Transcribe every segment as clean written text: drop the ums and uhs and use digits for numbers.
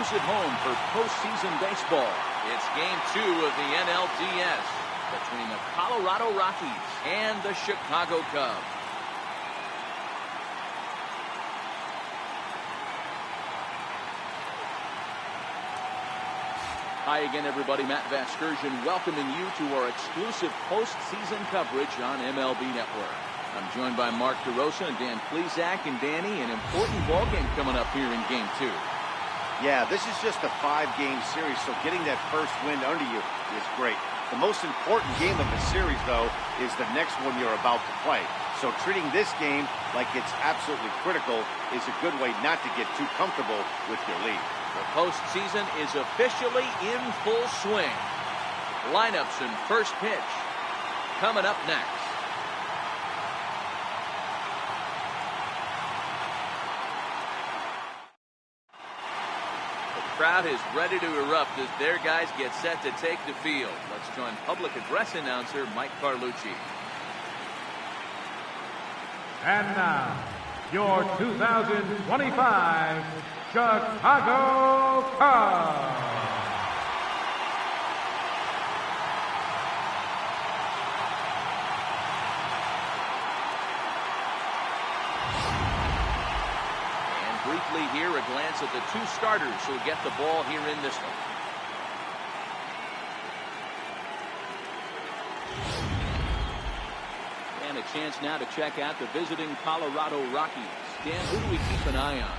exclusive home for postseason baseball. It's Game 2 of the NLDS between the Colorado Rockies and the Chicago Cubs. Hi again, everybody. Matt Vasgersian welcoming you to our exclusive postseason coverage on MLB Network. I'm joined by Mark DeRosa and Dan Plesac. And Danny, an important ball game coming up here in Game 2. Yeah, this is just a 5-game series, so getting that first win under you is great. The most important game of the series, though, is the next one you're about to play. So treating this game like it's absolutely critical is a good way not to get too comfortable with your lead. The postseason is officially in full swing. Lineups and first pitch coming up next. The crowd is ready to erupt as their guys get set to take the field. Let's join public address announcer Mike Carlucci. And now, your 2025 Chicago Cubs. And briefly here, a glance at the two starters who get the ball here in this one. And a chance now to check out the visiting Colorado Rockies. Dan, who do we keep an eye on?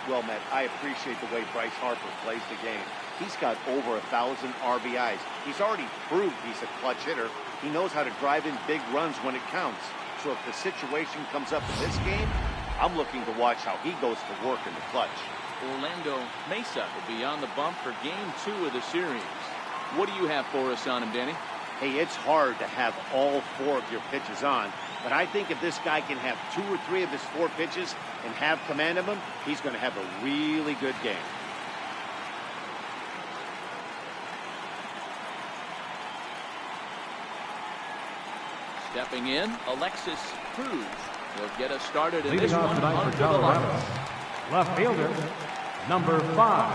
Well, Matt, I appreciate the way Bryce Harper plays the game. He's got over 1,000 RBIs. He's already proved he's a clutch hitter. He knows how to drive in big runs when it counts. So if the situation comes up in this game, I'm looking to watch how he goes to work in the clutch. Orlando Mesa will be on the bump for Game 2 of the series. What do you have for us on him, Danny? Hey, it's hard to have all 4 of your pitches on, but I think if this guy can have 2 or 3 of his 4 pitches and have command of them, he's going to have a really good game. Stepping in, Alexis Cruz will get us started in Leading this off one tonight on for to the Colorado, left. left fielder, number 5.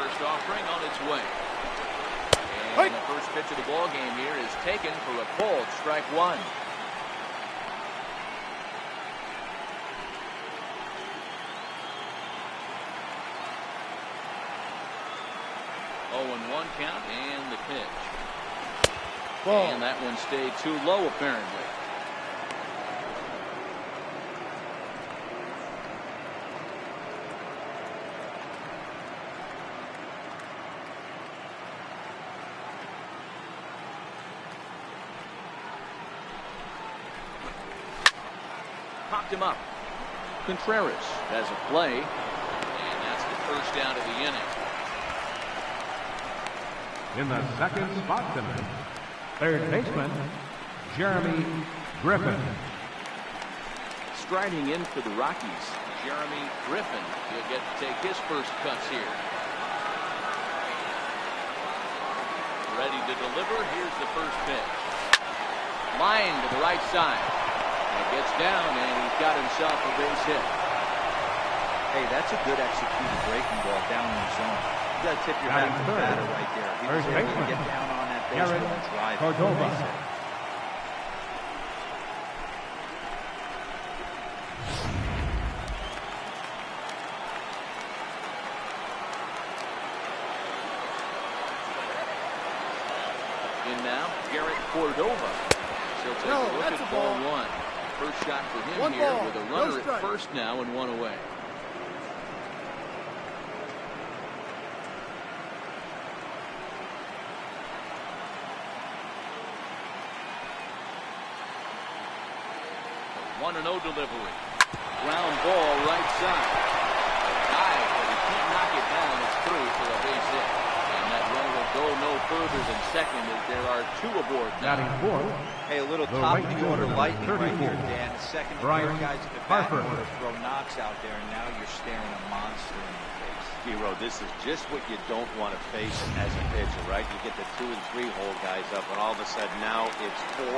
First offering on its way. And the first pitch of the ball game here is taken for a called strike 1. Oh, and 1 count and the pitch. Ball. And that one stayed too low apparently. Popped him up. Contreras has a play. And that's the first out of the inning. In the second spot tonight, third baseman, Jeremy Griffin. Striding in for the Rockies, Jeremy Griffin. He'll get to take his first cuts here. Ready to deliver. Here's the first pitch. Line to the right side. It gets down, and he's got himself a base hit. Hey, that's a good executed breaking ball down in the zone. You got to tip your hat to the batter right there. He was able to get down on that baseball and drive it. In now, Garrett Cordova. So take a look at ball 1. First shot for him here with a runner at first now and 1 away. A 1-0 delivery. Ground ball right side. Dive, but he can't knock it down. It's through for a base hit. And that runner will go no further than second as there are 2 aboard now. Batting 4. Hey, a little top of the order lightning right here, Dan. The second and third guys at the back order throw knocks out there, and now you're staring a monster in the face. Hero, this is just what you don't want to face as a pitcher, right? You get the 2 and 3 hole guys up, and all of a sudden now it's 4,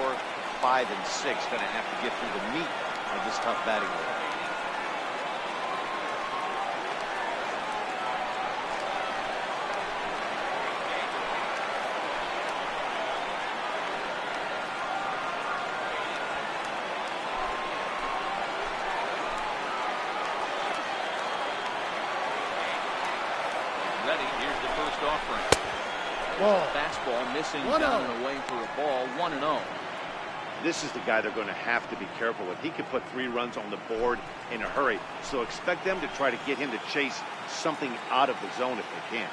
5, and 6 going to have to get through the meat of this tough batting order. the first offering. Fastball missing down and away for a ball. 1-0. This is the guy they're going to have to be careful with. He can put 3 runs on the board in a hurry. So expect them to try to get him to chase something out of the zone if they can.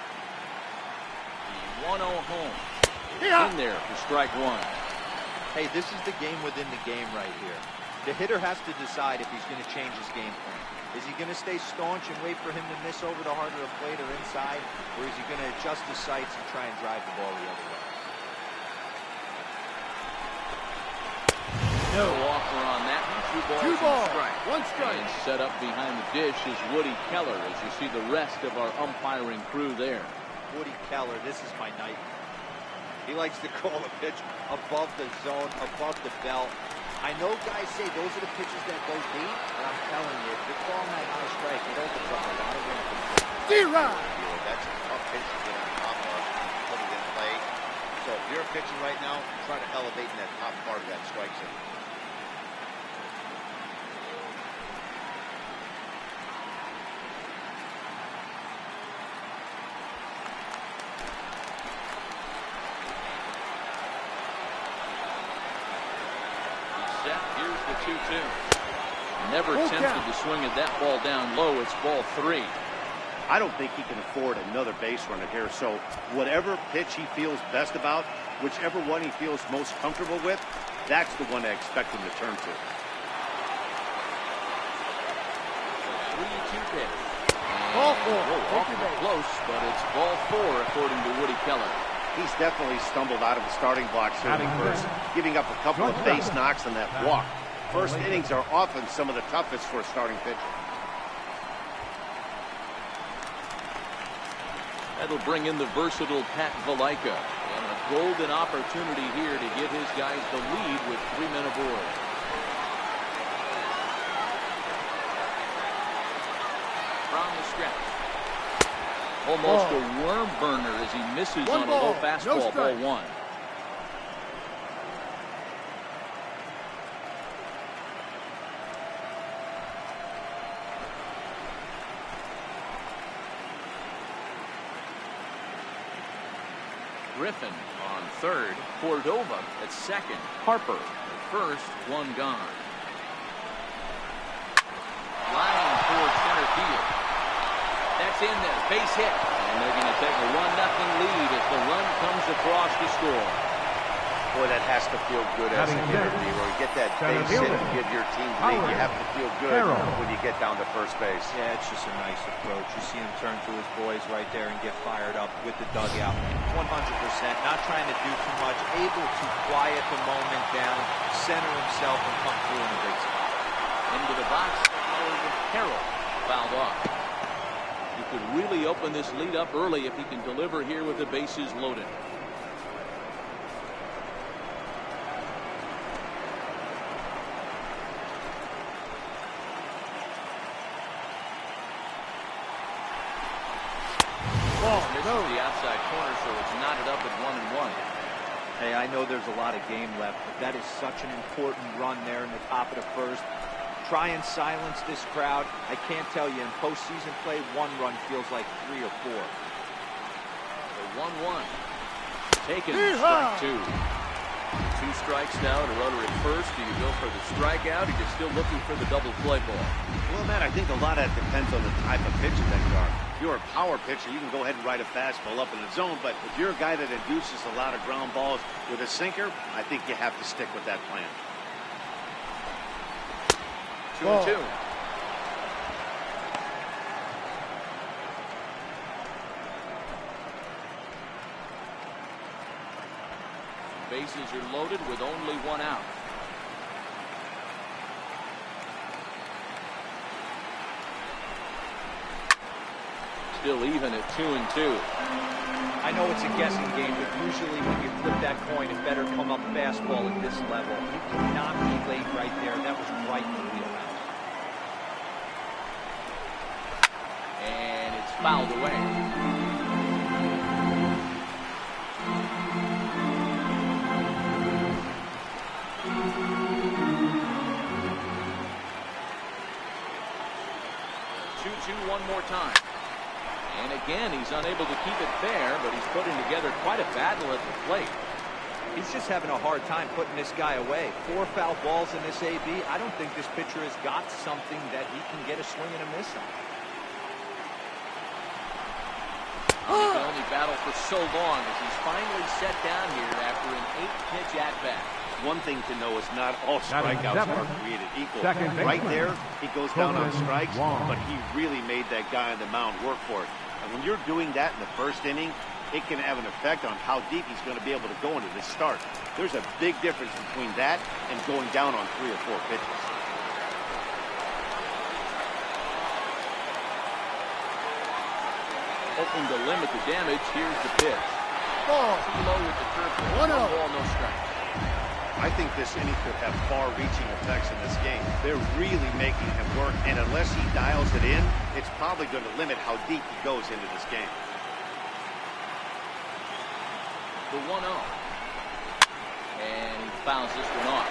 The 1-0 home. In there for strike 1. Hey, this is the game within the game right here. The hitter has to decide if he's going to change his game plan. Is he going to stay staunch and wait for him to miss over the heart of the plate or inside? Or is he going to adjust his sights and try and drive the ball the other way? No offer on that one. 2 balls, 1 strike. And set up behind the dish is Woody Keller as you see the rest of our umpiring crew there. Woody Keller, this is my nightmare. He likes to call a pitch above the zone, above the belt. I know guys say those are the pitches that go deep, but I'm telling you, if you're calling that high strike, it opens up a lot of room. That's a tough pitch to get on top of, put it in play. So if you're pitching right now, try to elevate in that top part of that strike zone. Here's the 2-2. Never tempted to swing at that ball down low. It's ball 3. I don't think he can afford another base runner here. So whatever pitch he feels best about, whichever one he feels most comfortable with, that's the one I expect him to turn to. 3-2 pitch. Ball 4. Awfully close, but it's ball 4 according to Woody Keller. He's definitely stumbled out of the starting blocks here in the first, giving up a couple of base knocks on that walk. First innings are often some of the toughest for a starting pitcher. That'll bring in the versatile Pat Valaika. And a golden opportunity here to give his guys the lead with 3 men aboard. From the stretch. Almost a worm burner as he misses on a low fastball, ball 1. Griffin on third, Cordova at second, Harper at first, 1 gone. Line towards center field. That's in there, base hit. And they're going to take a 1-0 lead as the run comes across to score. Boy, that has to feel good as a hitter, where you get that base hit and give your team the lead. You have to feel good when you get down to first base. Yeah, it's just a nice approach. You see him turn to his boys right there and get fired up with the dugout. 100%, not trying to do too much, able to quiet the moment down, center himself, and come through in a big spot. Into the box, Carroll fouled off. He could really open this lead up early if he can deliver here with the bases loaded. Misses the outside corner, so it's knotted up at 1-1. Hey, I know there's a lot of game left, but that is such an important run there in the top of the first. Try and silence this crowd. I can't tell you, in postseason play, 1 run feels like 3 or 4. The 1-1. Taken, strike 2. 2 strikes now to runner at first. Do you go for the strikeout, or you're still looking for the double play ball? Well, Matt, I think a lot of that depends on the type of pitcher that you are. If you're a power pitcher, you can go ahead and ride a fastball up in the zone, but if you're a guy that induces a lot of ground balls with a sinker, I think you have to stick with that plan. 2-2. Bases are loaded with only 1 out. Still even at 2-2. I know it's a guessing game, but usually when you flip that coin, it better come up fastball at this level. You cannot be late right there. That was right in the wheelhouse. And it's fouled away. One more time. And Again, he's unable to keep it fair, but he's putting together quite a battle at the plate. He's just having a hard time putting this guy away. 4 foul balls in this AB. I don't think this pitcher has got something that he can get a swing and a miss on. He can only battle for so long as he's finally set down here after an 8-pitch at-bat. One thing to know is not all strikeouts are created equal. Right there, he goes down on strikes, but he really made that guy on the mound work for it. And when you're doing that in the first inning, it can have an effect on how deep he's going to be able to go into this start. There's a big difference between that and going down on 3 or 4 pitches. Hoping to limit the damage, here's the pitch. Ball. Too low with the curveball. 1-0. No ball, no strike. I think this inning could have far-reaching effects in this game. They're really making him work, and unless he dials it in, it's probably going to limit how deep he goes into this game. The 1-0. And he fouls this one off.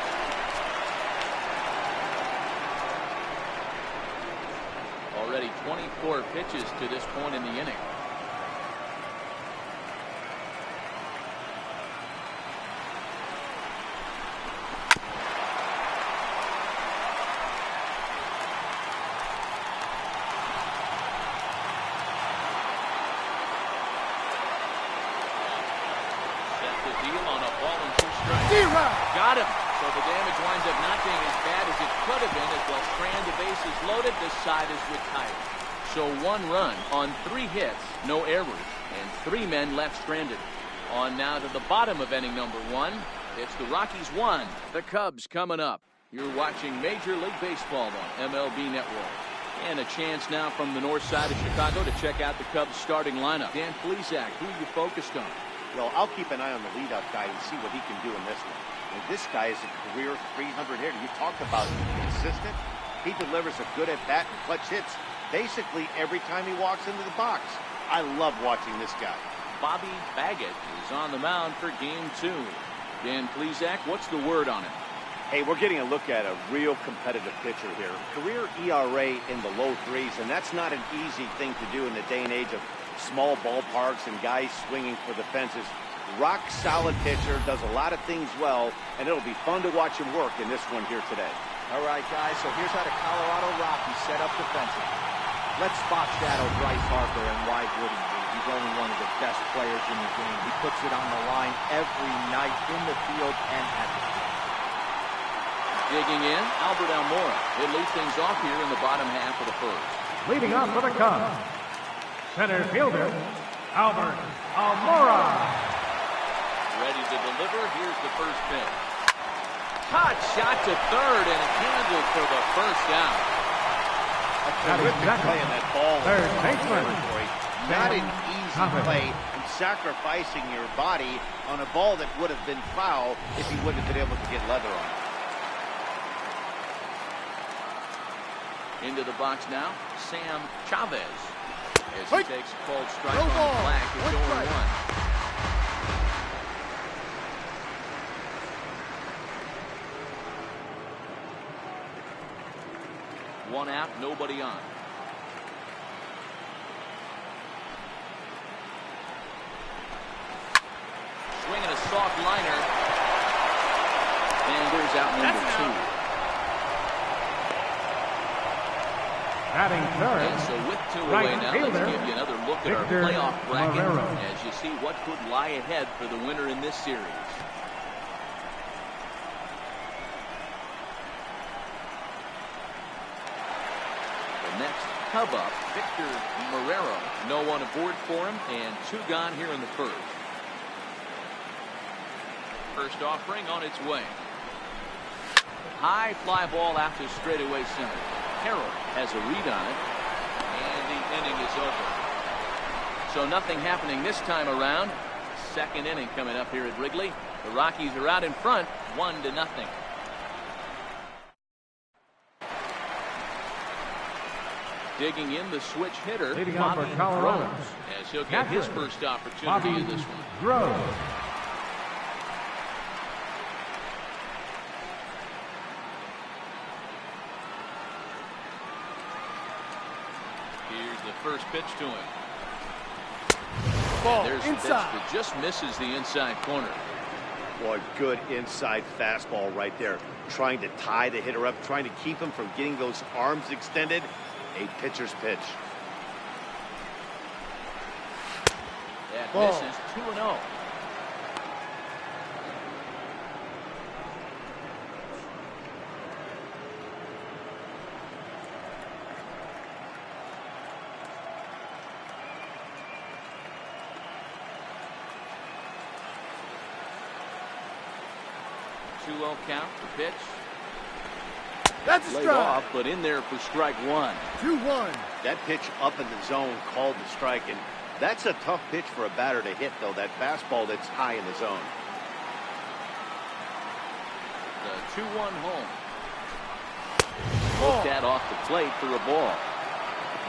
Already 24 pitches to this point in the inning. Got him. So the damage winds up not being as bad as it could have been, as they'll strand the bases loaded. This side is retired. So 1 run on 3 hits, no errors, and 3 men left stranded. On now to the bottom of inning number 1. It's the Rockies 1, the Cubs coming up. You're watching Major League Baseball on MLB Network. And a chance now from the north side of Chicago to check out the Cubs starting lineup. Dan Plesac, who are you focused on? Well, I'll keep an eye on the leadoff guy and see what he can do in this one. And this guy is a career 300 hitter. You talked about consistent. He delivers a good at-bat and clutch hits basically every time he walks into the box. I love watching this guy. Bobby Baggett is on the mound for game 2. Dan Plesac, what's the word on him? Hey, we're getting a look at a real competitive pitcher here. Career ERA in the low 3s, and that's not an easy thing to do in the day and age of small ballparks and guys swinging for the fences. Rock solid pitcher, does a lot of things well, and it'll be fun to watch him work in this one here today. All right, guys, so here's how the Colorado Rockies set up defensively. Let's spot shadow Bryce Harper, and why wouldn't we? He's only one of the best players in the game. He puts it on the line every night in the field and at the plate. Digging in, Albert Almora. He'll lead things off here in the bottom half of the first. Leading off for the Cubs, center fielder, Albert Almora. Ready to deliver. Here's the first pitch. Hot shot to third and handled for the first down. A terrific play in that ball. Third baseman. Not an easy play, and sacrificing your body on a ball that would have been foul if he wouldn't have been able to get leather on it. Into the box now, Sam Chavez. As he takes a cold strike on the flag, it's 0-1. One out, nobody on. Swinging a soft liner. And there's out number 2. Batting third. And so with 2 right away now, fielder, let's give you another look at Victor our playoff bracket Marrero. as you see what could lie ahead for the winner in this series. The next Cub up, Victor Marrero. No one aboard for him, and 2 gone here in the first. First offering on its way. High fly ball out to straightaway center. Harold has a read on it, and the inning is over. So nothing happening this time around. Second inning coming up here at Wrigley. The Rockies are out in front, 1-0. Digging in the switch hitter, Leading off Bobby for Colorado, Groves, as he'll get his first opportunity Bobby in this one. Groves. Here's the first pitch to him. Ball There's a pitch inside. that just misses the inside corner. Boy, good inside fastball right there. Trying to tie the hitter up, trying to keep him from getting those arms extended. A pitcher's pitch. That Ball. misses 2-0. Count the pitch. That's a Laid strike. off, but in there for strike one. 2-1. That pitch up in the zone called the strike, and that's a tough pitch for a batter to hit, though, that fastball that's high in the zone. The 2-1 home. Looked at off the plate for a ball.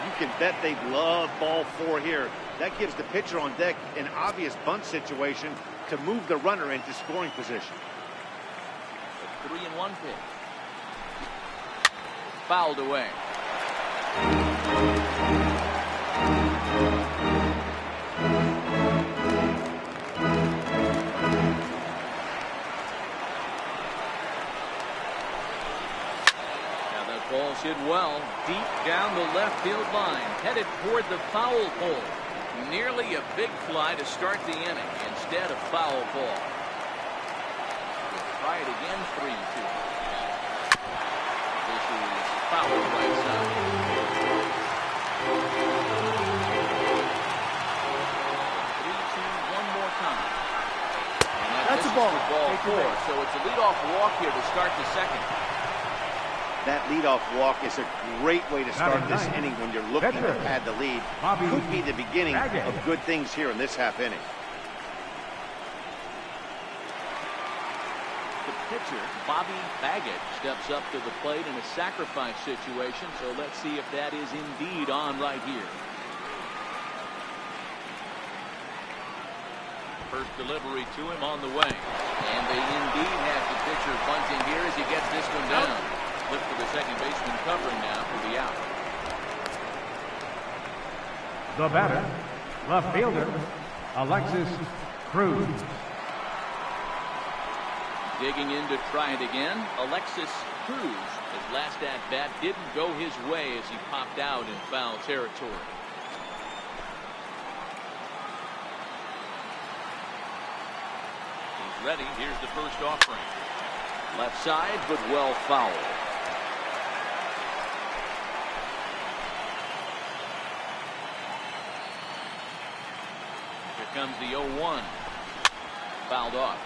You can bet they love ball 4 here. That gives the pitcher on deck an obvious bunt situation to move the runner into scoring position. 3-1 pitch. Fouled away. Now that ball's hit well, deep down the left field line, headed toward the foul pole. Nearly a big fly to start the inning. Instead, a foul ball. Try it again, 3-2. This is foul right side. 3-2, one more time. And That's a misses ball. for ball 4. So it's a leadoff walk here to start the second. That leadoff walk is a great way to start Number this 9. inning when you're looking to Pitcher. pad the lead. Bobby Could be the beginning Baggett. of good things here in this half inning. Pitcher Bobby Baggett steps up to the plate in a sacrifice situation, so let's see if that is indeed on right here. First delivery to him on the way, and they indeed have the pitcher bunting here as he gets this one down. Look for the second baseman covering now for the out. The batter, left fielder, Alexis Cruz. Digging in to try it again, Alexis Cruz. His last at-bat didn't go his way as he popped out in foul territory. He's ready. Here's the first offering. Left side, but well fouled. Here comes the 0-1. Fouled off.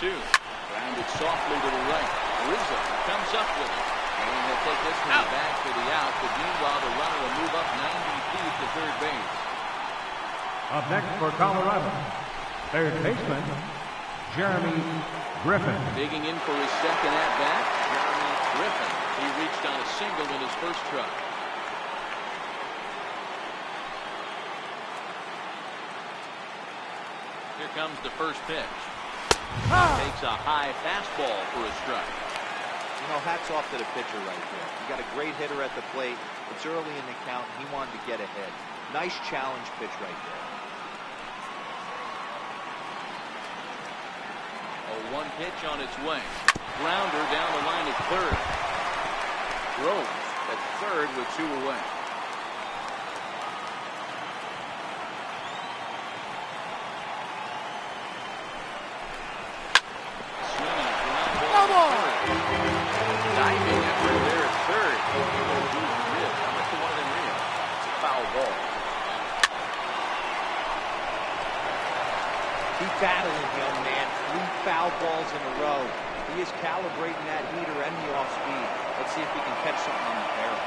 Grounded softly to the right. Rizzo comes up with it. And he'll take this one back for the out. But meanwhile, the runner will move up 90 feet to third base. Up next for Colorado, third baseman, Jeremy Griffin. Digging in for his second at-bat, Jeremy Griffin. He reached on a single in his first try. Here comes the first pitch. Takes a high fastball for a strike. You know, hats off to the pitcher right there. You got a great hitter at the plate. It's early in the count. He wanted to get ahead. Nice challenge pitch right there. A 1 pitch on its way. Grounder down the line at third. Groves at third with 2 away. Diving effort there at third. How much do one of them real? It's a foul ball. Keep battling, young man. 3 foul balls in a row. He is calibrating that heater and the off speed. Let's see if he can catch something on the barrel.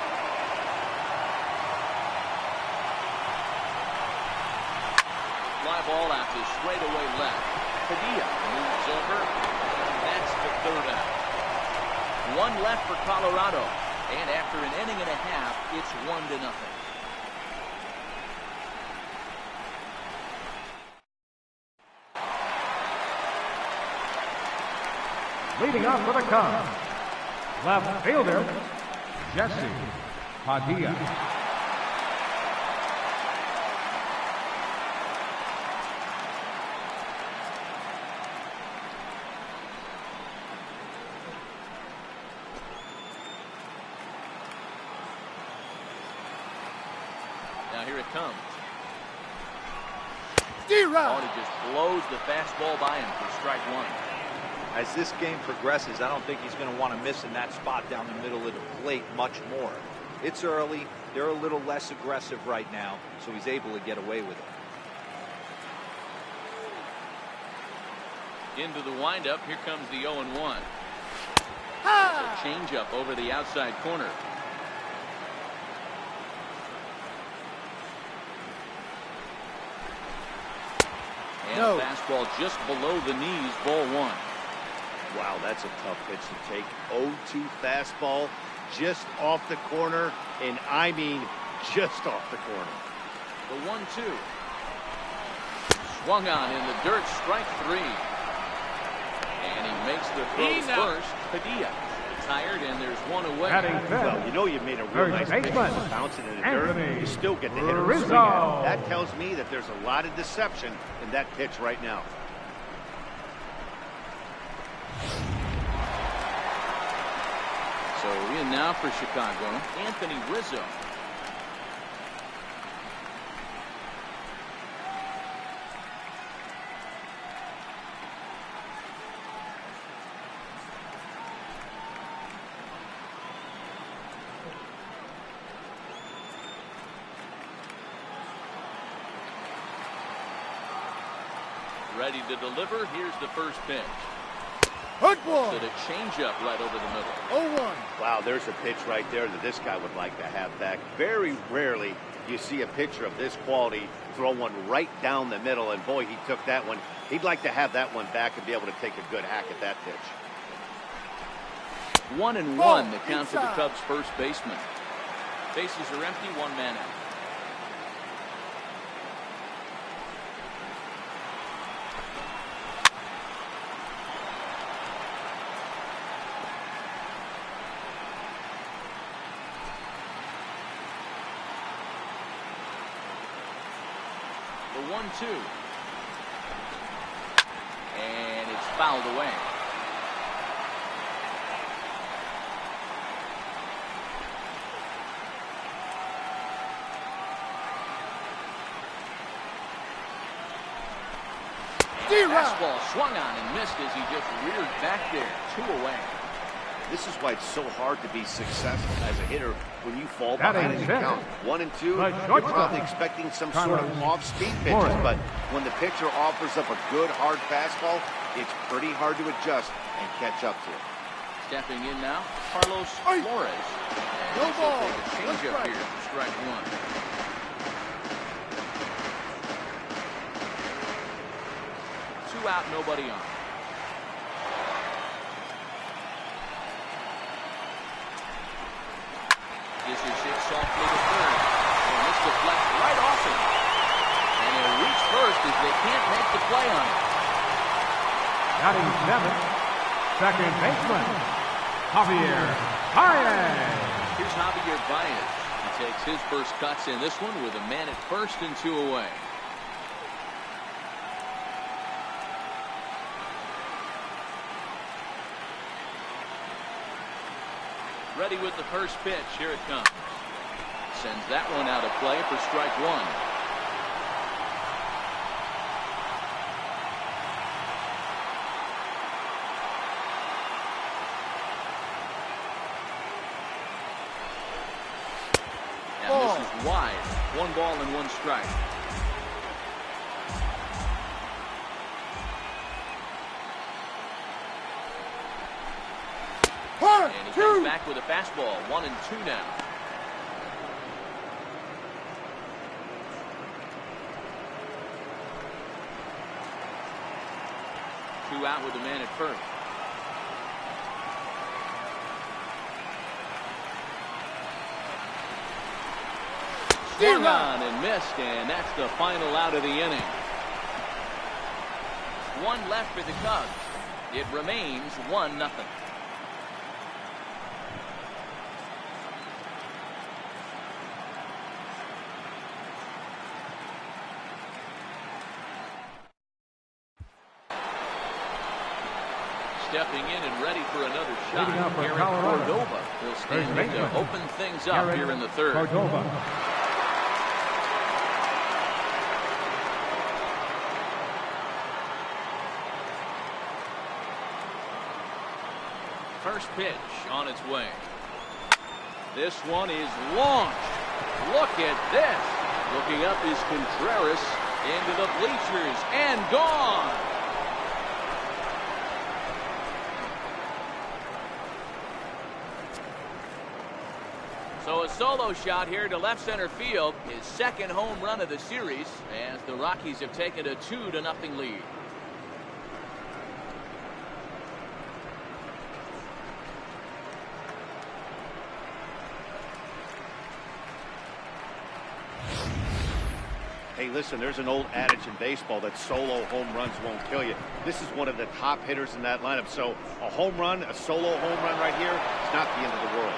Fly ball out to straightaway left. Padilla moves over. That's the third out. 1 left for Colorado. And after an inning and a half, it's 1-0. Leading off for the Cubs, left fielder, Jesse Padilla. Now here it comes. D-Rod. He just blows the fastball by him for strike one. As this game progresses, I don't think he's going to want to miss in that spot down the middle of the plate much more. It's early. They're a little less aggressive right now, so he's able to get away with it. Into the windup. Here comes the 0-1. A changeup over the outside corner. And a fastball just below the knees, ball one. Wow, that's a tough pitch to take. 0-2 fastball just off the corner, and I mean just off the corner. The 1-2. Swung on in the dirt, strike three. And he makes the throw first. Padilla tired, and there's one away. Well, you know you made a real nice pitch, bouncing in the dirt. You still get the hitter to swing at it. That tells me that there's a lot of deception in that pitch right now. So in now for Chicago, Anthony Rizzo. Ready to deliver. Here's the first pitch. Good ball. To the changeup right over the middle. 0-1. Wow, there's a pitch right there that this guy would like to have back. Very rarely you see a pitcher of this quality throw one right down the middle, and boy, he took that one. He'd like to have that one back and be able to take a good hack at that pitch. 1-1 the count for the Cubs first baseman. Bases are empty, one man out. The 1-2. And it's fouled away. Fastball swung on and missed as he just reared back there. 2 away. This is why it's so hard to be successful as a hitter when you fall behind in the count. 1 and 2, you're probably expecting some sort of off-speed pitches, but when the pitcher offers up a good hard fastball, it's pretty hard to adjust and catch up to it. Stepping in now, Carlos Flores. No ball. Take a changeup here for strike one. Two out, nobody on. This is hit softly to third. And this deflects right off him. And he'll reach first as they can't make the play on it. Batting seventh, second baseman, Javier Baez. Here's Javier Baez. He takes his first cuts in this one with a man at first and 2 away. Ready with the first pitch. Here it comes. Sends that one out of play for strike one. And this is wide. 1 ball and 1 strike. And he comes back with a fastball. 1 and 2 now. Two out with the man at first. Swung on and missed, and that's the final out of the inning. 1 left for the Cubs. It remains 1-0. Stepping in and ready for another shot. Garrett Cordova will stand in to open things up here in the third. First pitch on its way. This one is launched. Look at this. Looking up is Contreras into the bleachers and gone. So a solo shot here to left center field, his second home run of the series, as the Rockies have taken a 2-0 lead. Hey, listen, there's an old adage in baseball that solo home runs won't kill you. This is one of the top hitters in that lineup. So a home run, a solo home run right here, it's not the end of the world.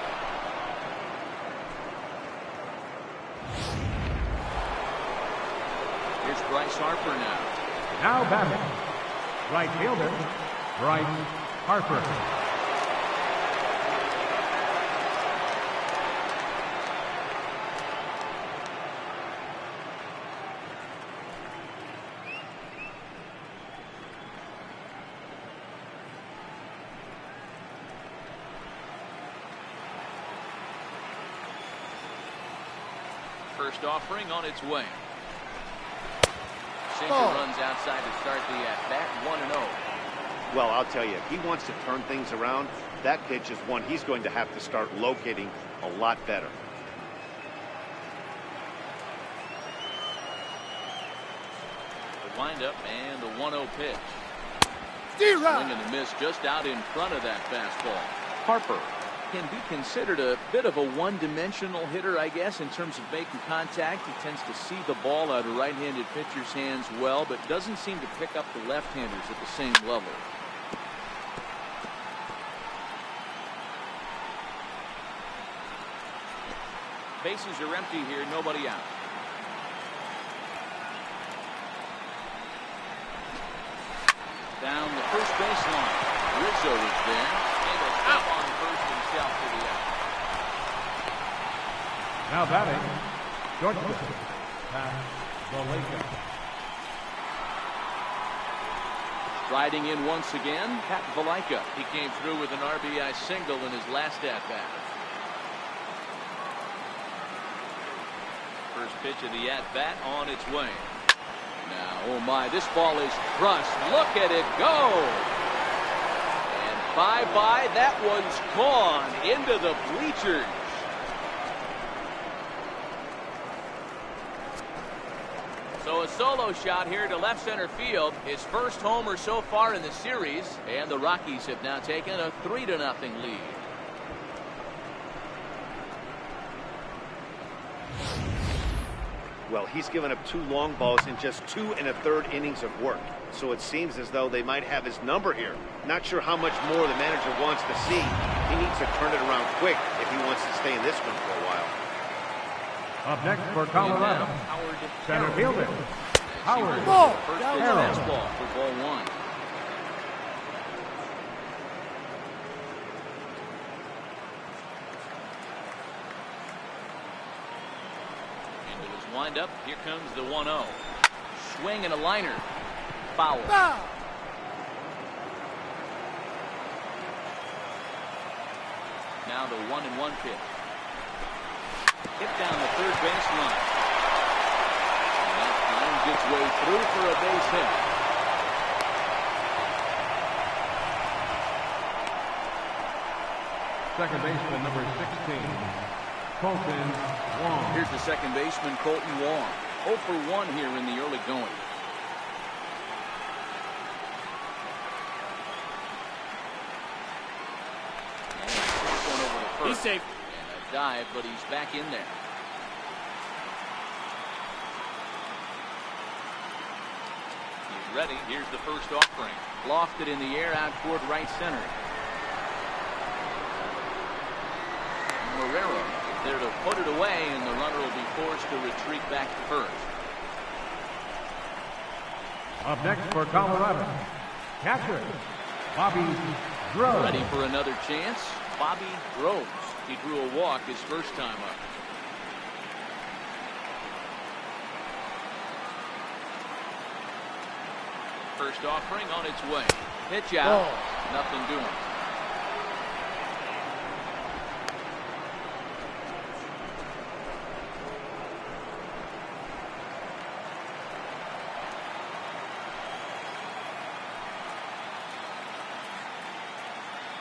Here's Bryce Harper now. Now batting, right fielder, Bryce Harper. First offering on its way. Sinker runs outside to start the at-bat, 1-0. Well, I'll tell you, if he wants to turn things around, that pitch is one he's going to have to start locating a lot better. The windup and the 1-0 pitch. Swing and a miss just out in front of that fastball. Harper can be considered a bit of a one-dimensional hitter, I guess, in terms of making contact. He tends to see the ball out of right-handed pitchers' hands well, but doesn't seem to pick up the left-handers at the same level. Bases are empty here, nobody out. Down the first baseline. Rizzo is there. And a stop on first himself to the out. Now batting, shortstop, padillajessie. Riding in once again, Pat Valaika. He came through with an RBI single in his last at-bat. First pitch of the at-bat on its way. Now, oh my, this ball is crushed. Look at it go. And bye-bye, that one's gone into the bleachers. So a solo shot here to left center field. His first homer so far in the series. And the Rockies have now taken a 3-0 lead. Well, he's given up 2 long balls in just 2 1/3 innings of work. So it seems as though they might have his number here. Not sure how much more the manager wants to see. He needs to turn it around quick if he wants to stay in this one for a while. Up next for Colorado, center fielder, Howard. First pitch fastball for ball 1. Wind up. Here comes the 1-0. Swing and a liner. Foul. Now the 1-1 pitch. Hit down the third baseline. And that finds its way through for a base hit. Second baseman, number 16. Colton Wong. Here's the second baseman, Colton Wong. 0 for 1 here in the early going. Going over the first. He's safe. And a dive, but he's back in there. Ready. Here's the first offering. Lofted in the air out toward right center. Marrero there to put it away, and the runner will be forced to retreat back to first. Up next for Colorado, catcher, Bobby Groves. Ready for another chance. Bobby Groves. He drew a walk his first time up. First offering on its way. Pitch out. Ball. Nothing doing.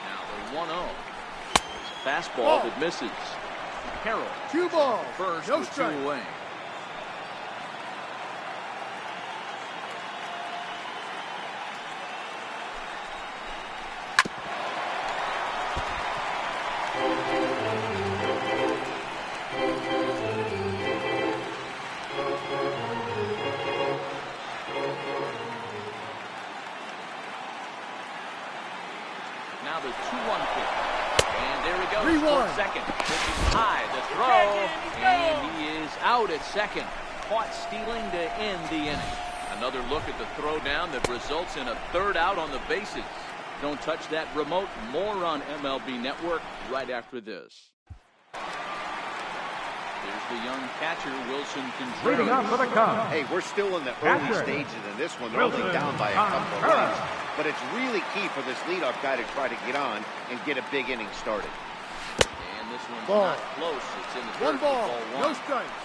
Now the 1-0. Fastball that misses. Carroll. 2 balls. First No with 2 strike. away. Now the 2-1 pitch. And there he goes. 3-1. Towards second. Pitching high. The throw. And he is out at second. Caught stealing to end the inning. Another look at the throw down that results in a 3rd out on the bases. Don't touch that remote. More on MLB Network right after this. Here's the young catcher, Wilson Leading up for Contreras. the Cubs, Hey, we're still in the early Catcher. stages of this one. They're only Wilson down by a couple of Contreras. runs. But it's really key for this leadoff guy to try to get on and get a big inning started. And this one's Ball. not close. It's in the 1 dirt. ball. Ball No 1. strikes.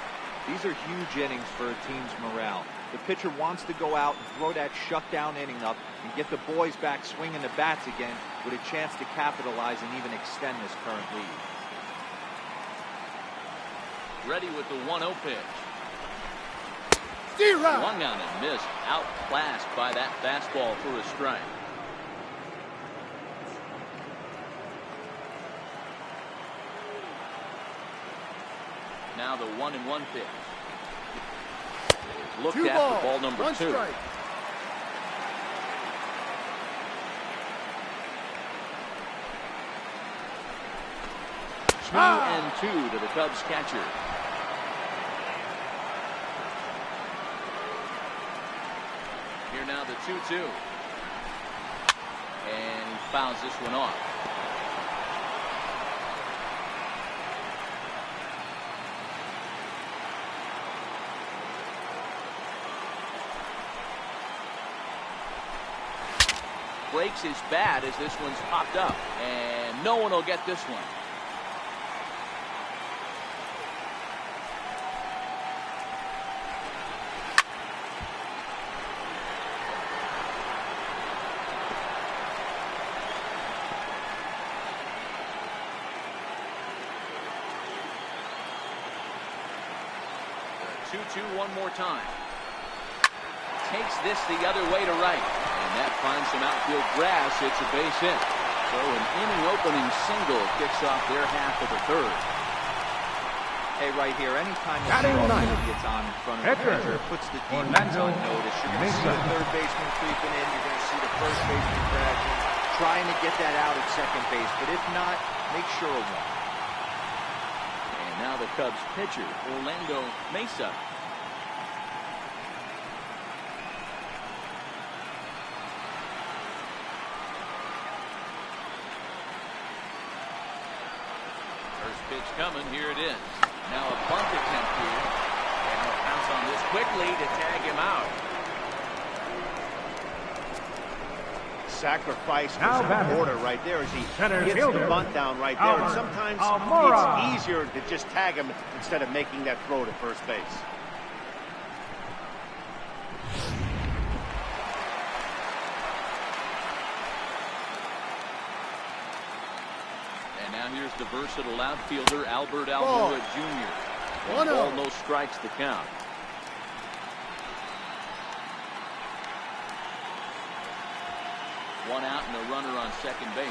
These are huge innings for a team's morale. The pitcher wants to go out and throw that shutdown inning up and get the boys back swinging the bats again with a chance to capitalize and even extend this current lead. Ready with the 1-0 pitch. D-Rod. Swung on and missed. Outclassed by that fastball for a strike. Now the 1-1 pitch. Looked 2 at balls. for ball number 1 2. strike. Two and 2 to the Cubs catcher. Here now the 2-2. And he fouls this one off. Breaks his bat as this one's popped up. And no one will get this one. The 2-2 one more time. Takes this the other way to right. And that finds some outfield grass. It's a base hit. So an inning opening single kicks off their half of the 3rd. Hey, right here, anytime the Batting outfield ninth. gets on in front of the Pitcher. pitcher, it puts the defense Orlando on notice. You're going to see the Mesa. 3rd baseman creeping in. You're going to see the 1st baseman crashing, trying to get that out at 2nd base. But if not, make sure of one. And now the Cubs pitcher, Orlando Mesa. First pitch coming. Here it is. Now a bunt attempt here. And he'll pounce on this quickly to tag him out. Sacrifice Now for batting. order right there as he Center gets the fielder, bunt down right there. And Albert sometimes Almora. it's easier to just tag him instead of making that throw to first base. And now here's the versatile outfielder, Albert Ball. Almora Jr. 1-0. Ball, no strikes to count. One out and a runner on second base.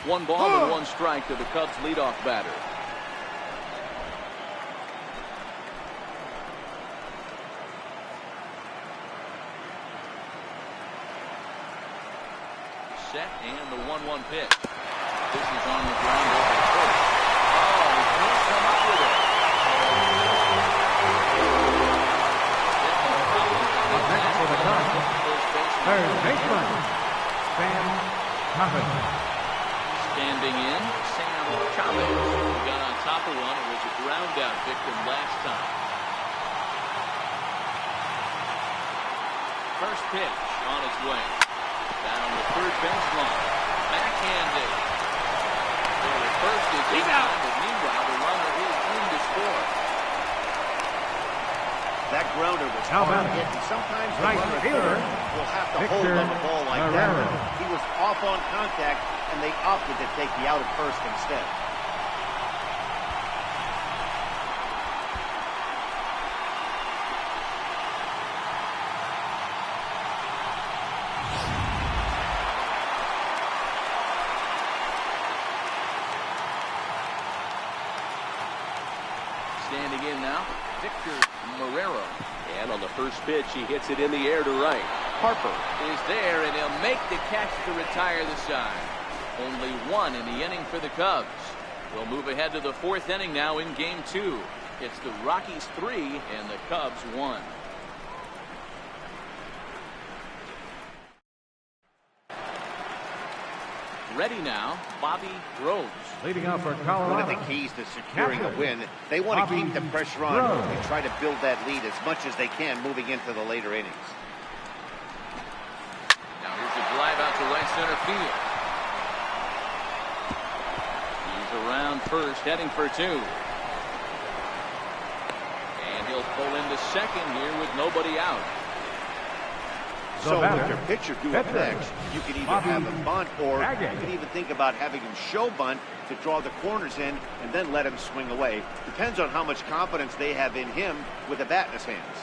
One ball and 1 strike to the Cubs leadoff batter. set, and the 1-1 pitch. This is on the ground over the first. Oh, he can't come up with it. Up next for the Cubs, third baseman, Sam Chavez. Standing in, Sam Chavez, who got on top of one and was a ground out victim last time. First pitch on its way. Down the third baseline. Backhanded. The first is in time, but meanwhile the runner is in to score. That grounder was How hard about hit, and sometimes the right runner at fielder, third will have to Victor hold on the ball like Guerrero. that. He was off on contact, and they opted to take the out at first instead. Standing in now, Victor Guerrero. And on the first pitch, he hits it in the air to right. Harper is there, and he'll make the catch to retire the side. Only one in the inning for the Cubs. We'll move ahead to the fourth inning now in Game 2. It's the Rockies 3 and the Cubs 1. Ready now, Bobby Groves. Leading off for One Colorado. of the keys to securing a win, they want to keep the pressure on and try to build that lead as much as they can moving into the later innings. Now here's a drive out to right center field. He's around first, heading for two. And he'll pull into second here with nobody out. So with your pitcher doing next, you can either have him bunt, or you can even think about having him show bunt to draw the corners in and then let him swing away. Depends on how much confidence they have in him with a bat in his hands.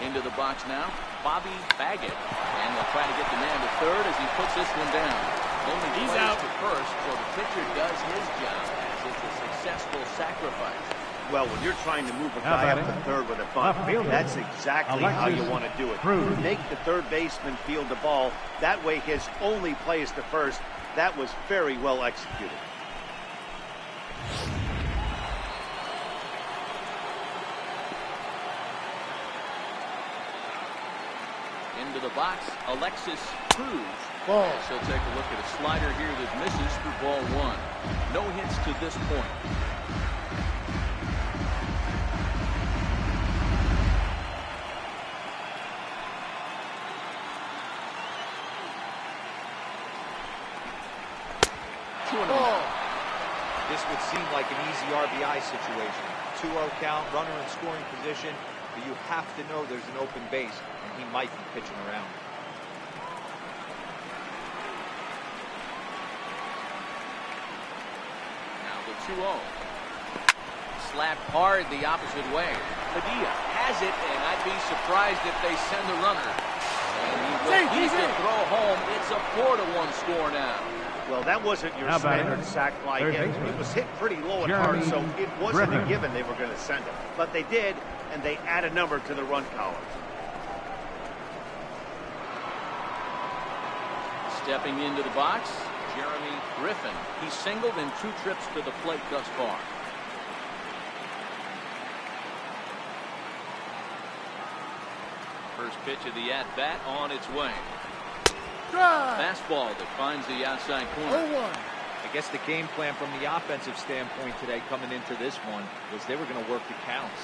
Into the box now, Bobby Baggett. And they'll try to get the man to third as he puts this one down. Only he's out to first, so the pitcher does his job as it's a successful sacrifice. Well, when you're trying to move a guy up to third with a bunt, that's exactly how you want to do it. Make the third baseman field the ball. That way his only play is to first. That was very well executed. Into the box, Alexis Cruz. Ball. So take a look at a slider here that misses for ball one. No hits to this point. Ball. This would seem like an easy RBI situation. 2-0 count, runner in scoring position, but you have to know there's an open base, and he might be pitching around. Now the 2-0. Slapped hard the opposite way. Padilla has it, and I'd be surprised if they send the runner. And he will need to throw home. It's a 4-1 score now. Well, that wasn't your standard sac fly hit. It was hit pretty low and hard, so it wasn't a given they were going to send it. But they did, and they add a number to the run column. Stepping into the box, Jeremy Griffin. He's singled in 2 trips to the plate thus far. First pitch of the at-bat on its way. Drive. Fastball that finds the outside corner. 0-1. I guess the game plan from the offensive standpoint today coming into this one was they were going to work the counts.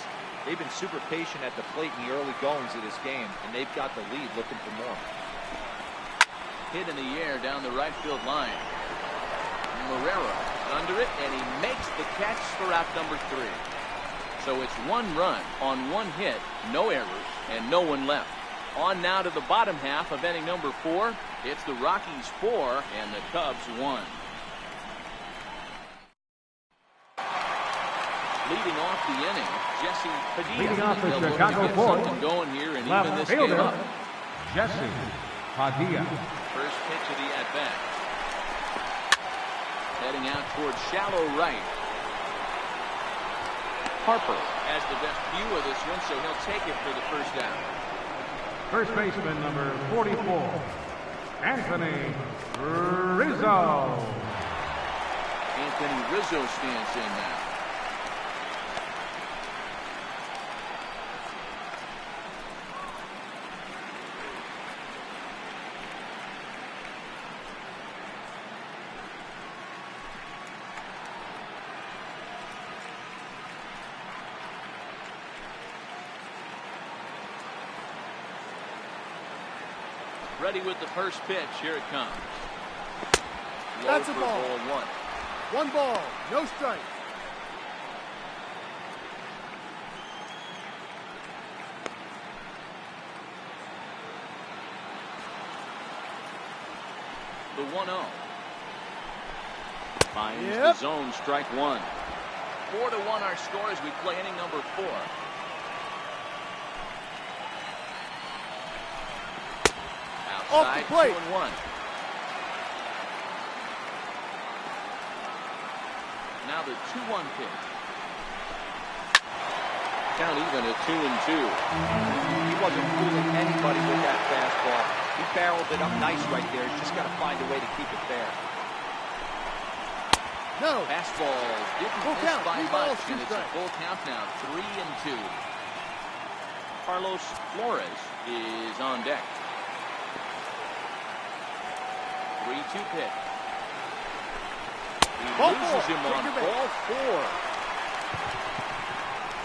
They've been super patient at the plate in the early goings of this game, and they've got the lead looking for more. Hit in the air down the right field line. Marrero under it, and he makes the catch for out number 3. So it's 1 run on 1 hit, no errors, and no one left. On now to the bottom half of inning number 4. It's the Rockies 4 and the Cubs 1. Leading off the inning, Jesse Padilla. Leading off the They'll Chicago get Bulls. something going here and even Left this fielder, game up. Jesse Padilla. First pitch of the at-bat. Heading out towards shallow right. Harper has the best view of this one, so he'll take it for the first down. First baseman, number 44, Anthony Rizzo. Anthony Rizzo stands in now. Ready with the first pitch. Here it comes. Low That's a for ball. ball one. One ball, no strike. The 1-0. Finds the Yep. zone, strike one. 4-1 our score as we play inning number 4. Off the plate. 2-1. Now the 2-1 pitch. Count even at 2-2. He wasn't fooling anybody with that fastball. He barreled it up nice right there. He's just got to find a way to keep it fair. No. Fastball didn't Full miss count. by 3 balls, much, 2 and it's a strikes. full count now, 3-2. Carlos Flores is on deck. 3-2 pitch. He Ball loses 4. him Take on your base. ball 4.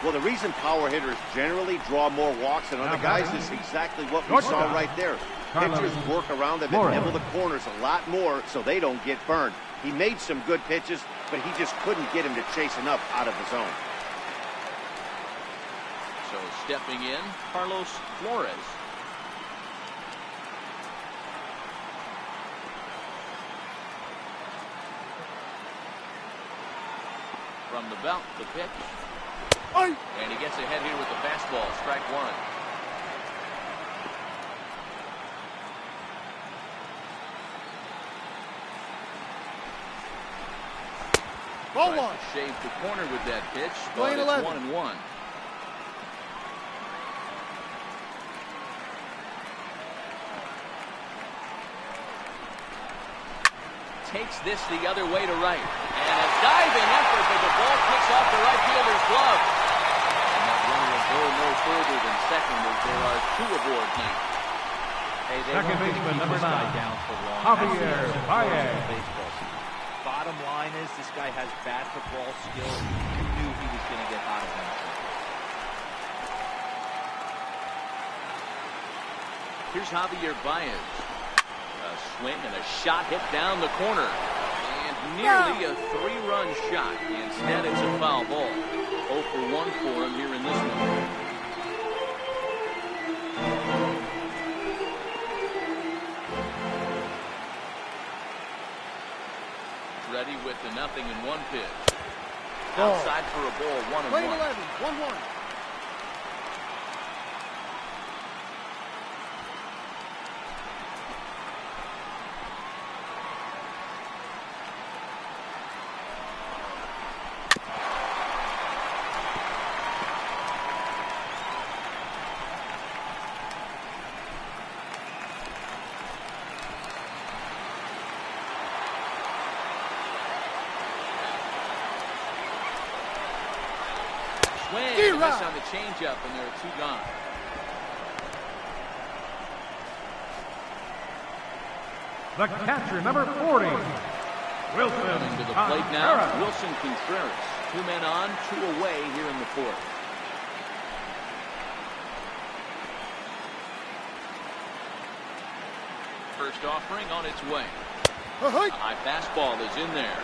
Well, the reason power hitters generally draw more walks than other Now guys batting. is exactly what we Shortstop. saw right there. Carlos Pitchers work around them Flores. and nibble the corners a lot more so they don't get burned. He made some good pitches, but he just couldn't get him to chase enough out of the zone. So stepping in, Carlos Flores. From the belt, the pitch. Oi. And he gets ahead here with the fastball, strike one. Ball Tries 1. to shave the corner with that pitch, but Playing it's 11. 1-1. Takes this the other way to right. And a diving effort, but the ball kicks off the right fielder's glove. And that runner will go no further than second as there are 2 aboard now. Hey, they Second weren't gonna baseman, keep number this guy 9, down for long. Javier That's the essence of Baez. baseball. Bottom line is this guy has bat to ball skills. You knew he was going to get hot eventually. Here's Javier Baez. A swing and a shot hit down the corner. And nearly a 3-run shot. Instead, it's a foul ball. 0 for 1 for him here in this one. Ready with the 0-1 pitch. Ball. Outside for a ball, 1-1. Playing 11. 1-1. Swing, and D-Rod. miss on the changeup, and there are 2 gone. The catcher, number 40, Wilson Coming to the plate now, Contreras. Wilson Contreras. 2 men on, 2 away here in the 4th. First offering on its way. Ahoy. A high fastball is in there.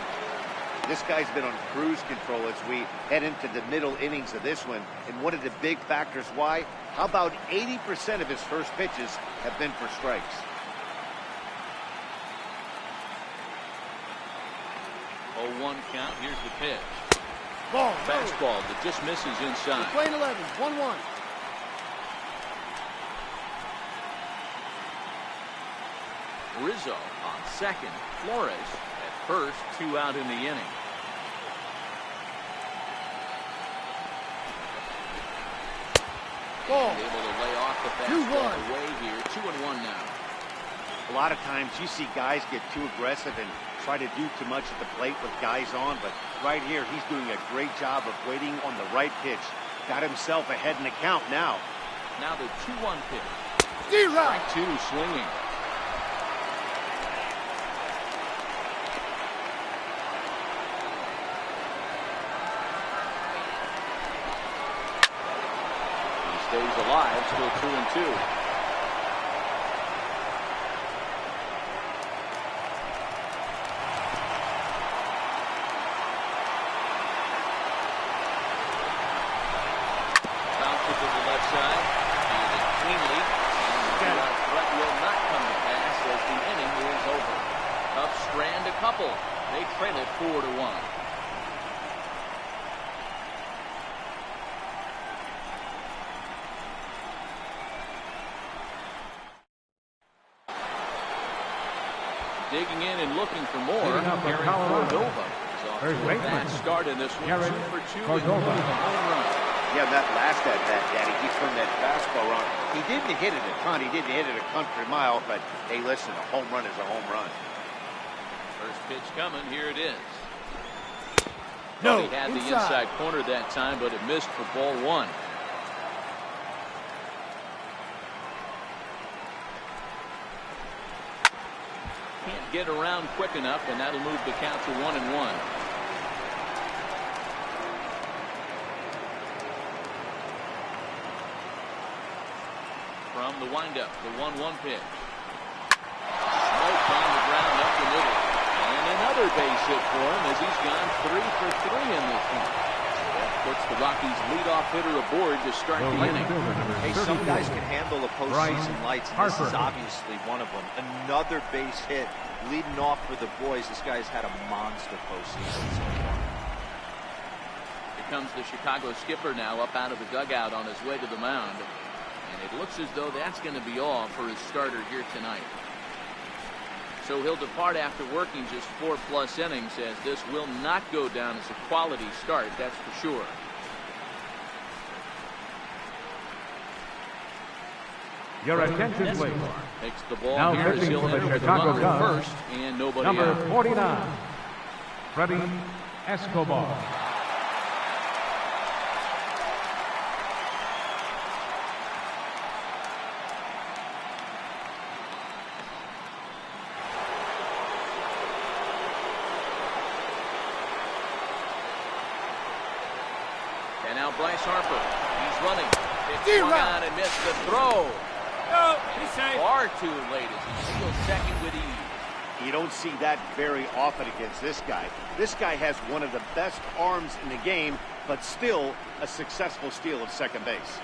This guy's been on cruise control as we head into the middle innings of this one. And one of the big factors why, how about 80% of his first pitches have been for strikes? 0-1 count. Here's the pitch. Ball. No. Fastball that just misses inside. Playing 11. 1-1. Rizzo on second. Flores at first. 2 out in the inning. Ball. Able to lay off the 2-1. fastball away here. 2-1 now. A lot of times you see guys get too aggressive and try to do too much at the plate with guys on, but right here he's doing a great job of waiting on the right pitch. Got himself ahead in the count now. Now the 2-1 pitch. D-Rock. Strike 2 swinging. He stays alive, still 2-2. Couple. They trail it 4-1. Digging in and looking for more. Aaron Cordova is off to a bad start in this one. 2 for 2 and a home run. Yeah, that last at bat, Daddy, he turned that fastball on. He didn't hit it a ton. He didn't hit it a country mile, but hey, listen, a home run is a home run. First pitch coming. Here it is. No, he had the inside corner that time, but it missed for ball 1. Can't get around quick enough, and that'll move the count to 1-1. From the windup, the 1-1 pitch. Smoke on the ground up the middle. And another base hit for him as he's gone 3 for 3 in this one. That puts the Rockies leadoff hitter aboard to start the inning. Hey, some guys can handle the postseason lights, and this is obviously one of them. Another base hit leading off for the boys. This guy's had a monster postseason so far. Here comes the Chicago skipper now up out of the dugout on his way to the mound. And it looks as though that's going to be all for his starter here tonight. So he'll depart after working just 4+ innings, as this will not go down as a quality start, that's for sure. Your attention, please. Takes the ball Now here as pitching he'll for the enter with a Chicago runner at Cubs, first and nobody Number out. 49, Freddie Escobar. And now Bryce Harper. He's running. It's swung on and missed the throw. No, he's safe. Far too late as he steals second with ease. You don't see that very often against this guy. This guy has one of the best arms in the game, but still a successful steal of second base.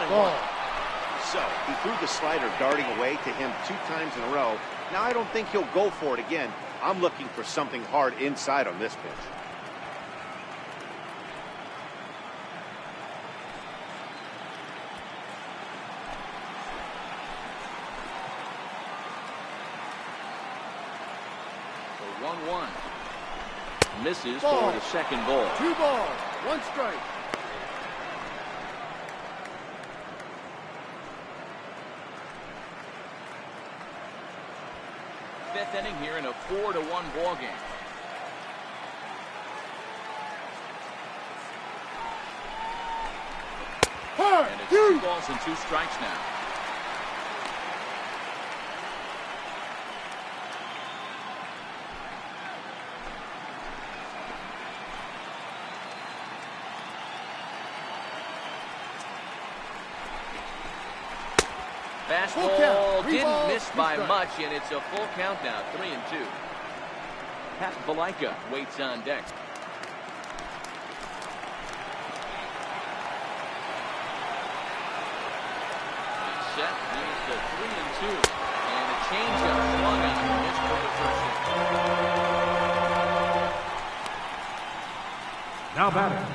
Ball. So he threw the slider darting away to him 2 times in a row. Now I don't think he'll go for it again. I'm looking for something hard inside on this pitch. So 1-1. Misses Ball. for the second ball. 2 balls, 1 strike. Fifth inning here in a 4-1 ball game. And it's 2 balls and 2 strikes now. Fastball didn't miss by much, and it's a full count now, 3-2. Pat Valaika waits on deck. He's set. Here's the 3-2, and a changeup swung on and missed for the first hit. Now batting,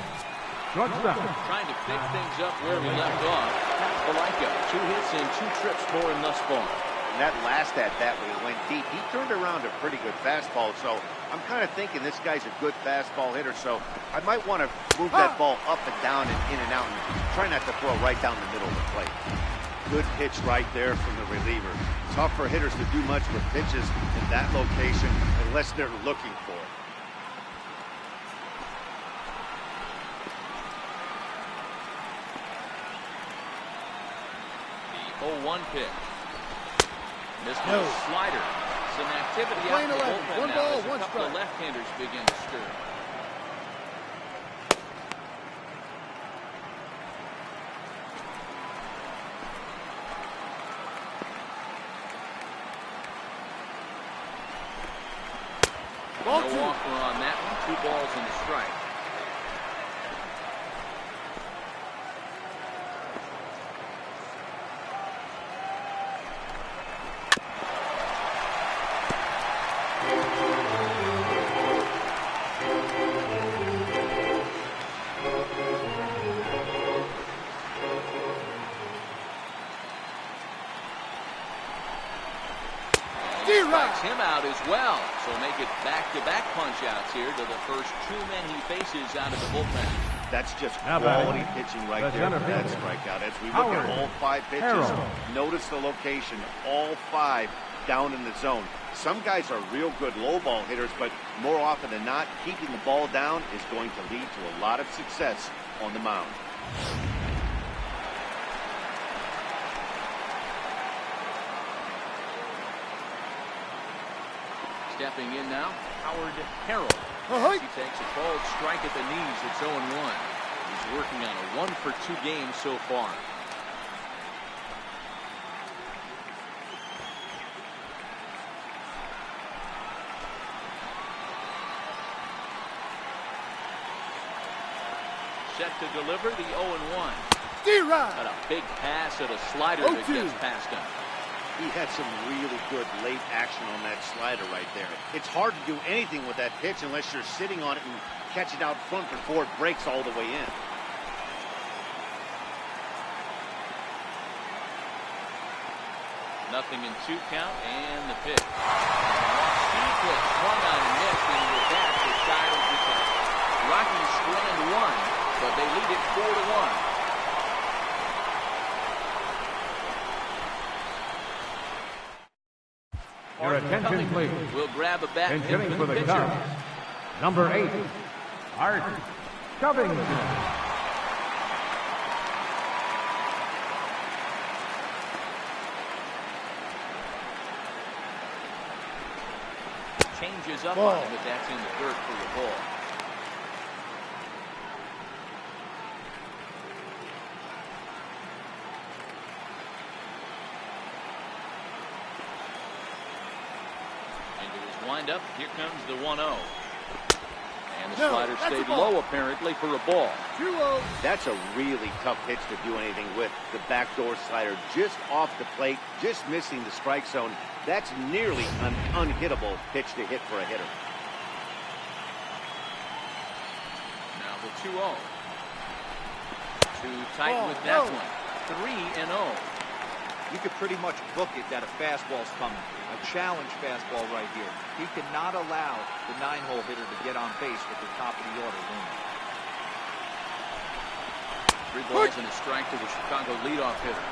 shortstop. Trying to pick things up where we left off. Palika, 2 hits and 2 trips for him thus far. And that last at-bat when he went deep, he turned around a pretty good fastball. So I'm kind of thinking this guy's a good fastball hitter. So I might want to move that ball up and down and in and out and try not to throw right down the middle of the plate. Good pitch right there from the reliever. Tough for hitters to do much with pitches in that location unless they're looking for it. The 0-1 pitch. Missed with a slider. Some activity out in the bullpen One now ball, as a one couple of strike. left-handers begin to stir. Ball No 2. walker on that one. 2 balls and a strike. Strikes him out as well. So make it back-to-back punch-outs here to the first 2 men he faces out of the bullpen. That's just Now quality batting, pitching right the there. center That fielder, strikeout. As we look at all 5 pitches, Harold. notice the location. All 5 down in the zone. Some guys are real good low ball hitters, but more often than not, keeping the ball down is going to lead to a lot of success on the mound. Stepping in now, Howard Harold. Uh-huh. He takes a called strike at the knees. It's 0-1. He's working on a 1-for-2 game so far. Set to deliver the 0-1. D-Rod. Got a big pass at a slider that 0-2. gets past him. He had some really good late action on that slider right there. It's hard to do anything with that pitch unless you're sitting on it and catch it out front before it breaks all the way in. Nothing in 2 count and the pitch. Off-speed pitch, swung on and missed, and with that, the side is retired. Rockies strand 1, but they lead it 4-1. Your attention, please. We'll grab a bat And and hit hitting for for the the pitcher. Cubs, number 8, Art Covington. Changes up Ball. on him, but that's in the dirt for the ball. Into his windup, here comes the 1-0. And the No, slider that's a stayed ball. low apparently for a ball. 2-0. That's a really tough pitch to do anything with. The backdoor slider just off the plate, just missing the strike zone. That's nearly an unhittable pitch to hit for a hitter. Now the 2-0. Too tight Ball, with that no. one. 3-0. You could pretty much book it that a fastball's coming. A challenge fastball right here. He cannot allow the 9-hole hitter to get on base with the top of the order looming. 3 balls and a strike to the Chicago leadoff hitter.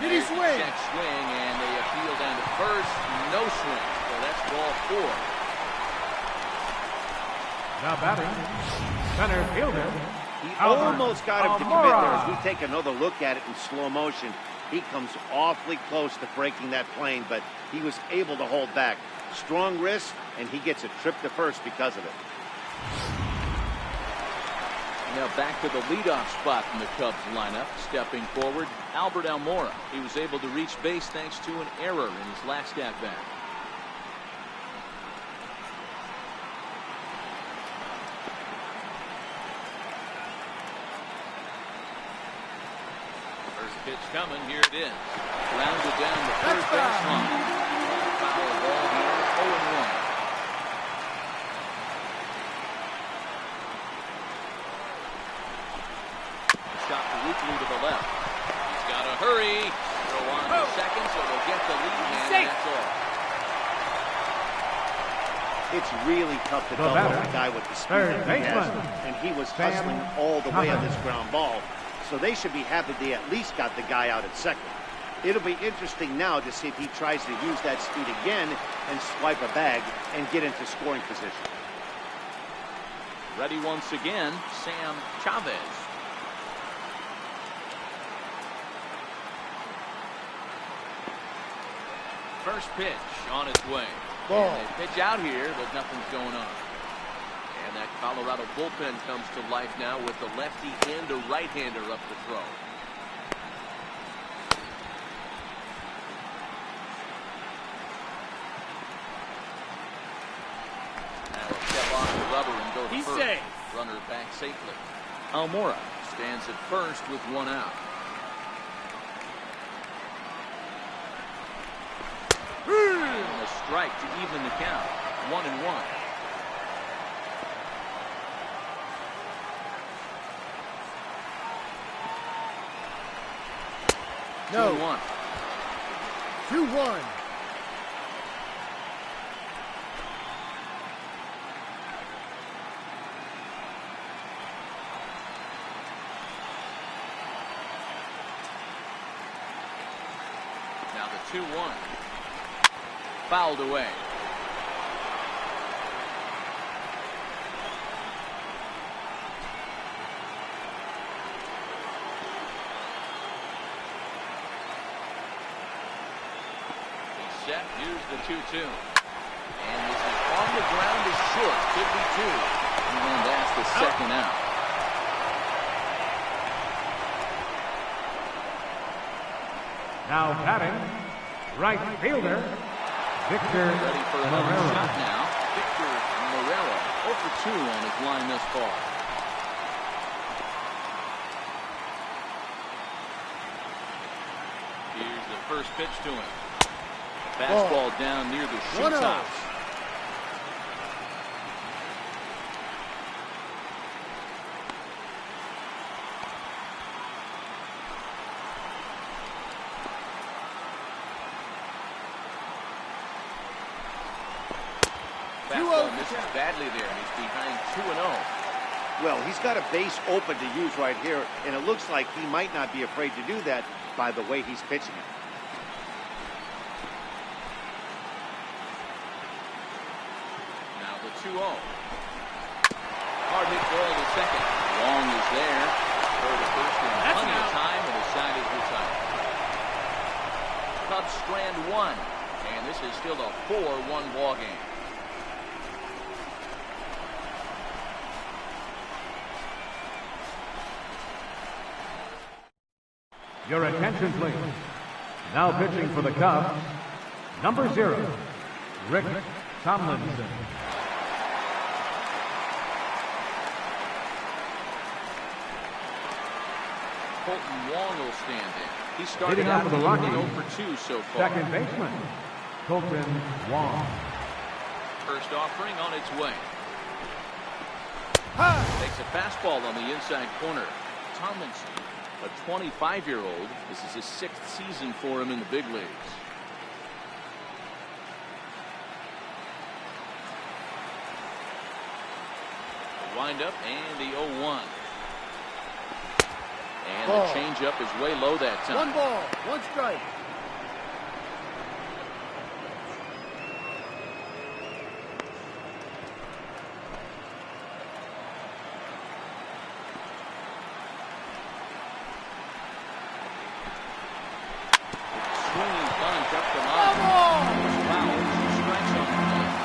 Did he swing? Check swing, and they appeal down to first. No swing. So that's ball 4. Now batting, center fielder. He Albert almost got him to commit there. Almora. As we take another look at it in slow motion, he comes awfully close to breaking that plane, but he was able to hold back. Strong wrist, and he gets a trip to first because of it. Now back to the leadoff spot in the Cubs lineup. Stepping forward, Albert Almora. He was able to reach base thanks to an error in his last at-bat. Pitch coming. Here it is. Rounded down the third baseline. Foul ball here. 0-1. Shot weakly to the left. He's got to hurry. Throw on to second, so they'll get the lead, and that's all. It's really tough to double a guy with the speed that he has, and he was hustling all the way on this ground ball. So they should be happy they at least got the guy out at second. It'll be interesting now to see if he tries to use that speed again and swipe a bag and get into scoring position. Ready once again, Sam Chavez. First pitch on its way. Ball. And they pitch out here, but nothing's going on. And that Colorado bullpen comes to life now with the lefty and a right-hander up to throw. Now a step off the rubber and go to He's first. safe. Runner back safely. Almora stands at first with one out. And a strike to even the count. 1-1. No. 2-1. 2-1. Now the 2-1. Fouled away. He's set. Here's the 2-2. And this is on the ground is short. Could be two. And that's the second out. Now batting, right fielder, Victor Ready for another Morero. shot now. Victor Morero. 0 for 2 on his line thus far. Here's the first pitch to him. Fastball down near the shoe 1-0. tops. Fastball misses badly there, and he's behind 2-0. Well, he's got a base open to use right here, and it looks like he might not be afraid to do that by the way he's pitching it. Now the 2-0. Hard hit ball to second. Long is there. Throw to first in plenty of time, and the side is retired. Cubs strand one, and this is still a 4-1 ball game. Your attention, please. Now pitching for the Cubs, number 0, Rick Tomlinson. Colton Wong will stand in. He started Hitting out out for the Rockies, 0 for 2 so far. second baseman, Colton Wong. First offering on its way. High. Takes a fastball on the inside corner. Tomlinson, a 25-year-old. This is his 6th season for him in the big leagues. The windup and the 0-1. And Ball. the changeup is way low that time. 1 ball, 1 strike. Swinging bunch up the line. Wow, strikes on the plate.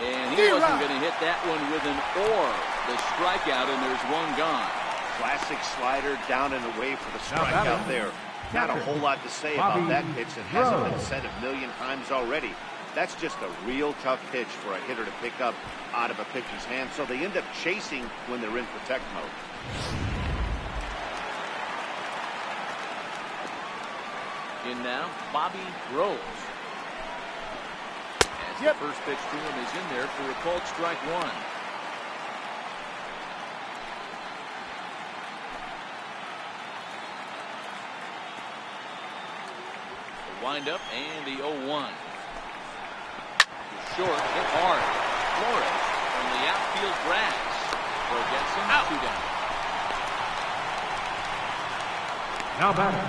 And he wasn't going to hit that one with an or. The strikeout, and there's one gone. Classic slider down and away for the strikeout there. Not a whole lot to say about that pitch that hasn't been said a million times already. That's just a real tough pitch for a hitter to pick up out of a pitcher's hand, so they end up chasing when they're in protect mode. In now, Bobby Rose. As the first pitch to him is in there for a called strike one. The windup and the 0-1. Short, hit hard. Flores from the outfield grass. Throw gets him, out. 2 down. Now batter,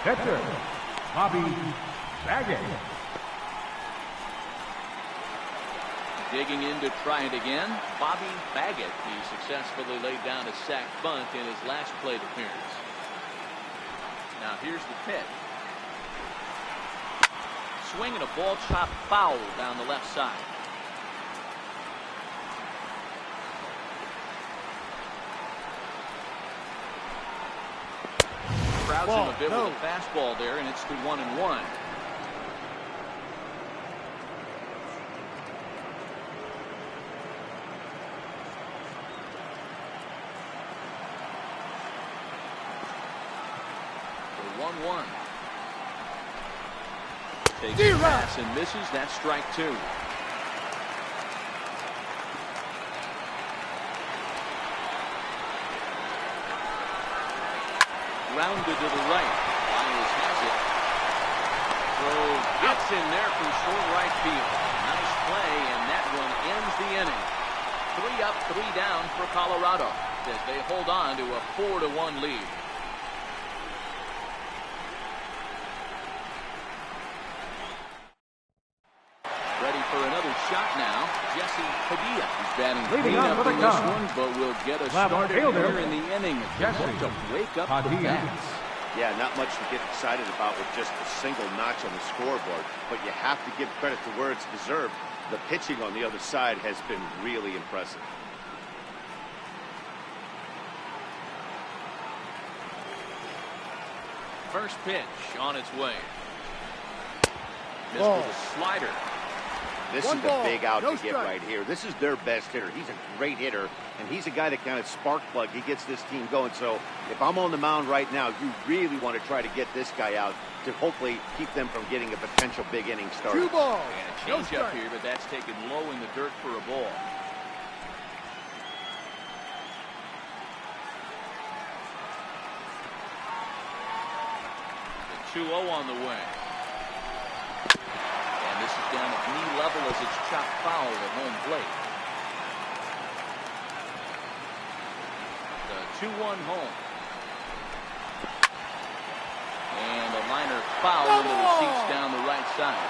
pitcher, Bobby Baggett. Digging in to try it again, Bobby Baggett. He successfully laid down a sac bunt in his last plate appearance. Now here's the pitch. Swing and a ball chopped foul down the left side. Crowds him a bit with a fastball there, and it's the 1-1. The 1-1. Takes a pass and misses. That's strike 2. Grounded to the right. Myers has it. Throw gets in there from short right field. Nice play, and that one ends the inning. 3 up, 3 down for Colorado as they hold on to a 4-1 lead. Ready for another shot now. Jesse Padilla. He's batting cleanup in this one, but will get a started here in the inning. Jesse to wake up the bats. Yeah, not much to get excited about with just a single notch on the scoreboard, but you have to give credit to where it's deserved. The pitching on the other side has been really impressive. First pitch on its way. Missed with a slider. This is the big out to get right here. This is their best hitter. He's a great hitter, and he's a guy that kind of spark plug. He gets this team going. So if I'm on the mound right now, you really want to try to get this guy out to hopefully keep them from getting a potential big inning start. 2 balls. And a change up here, but that's taken low in the dirt for a ball. The 2-0 on the way. This is down at knee level as it's chopped foul at home plate. The 2-1 home. And a liner foul into the seats down the right side.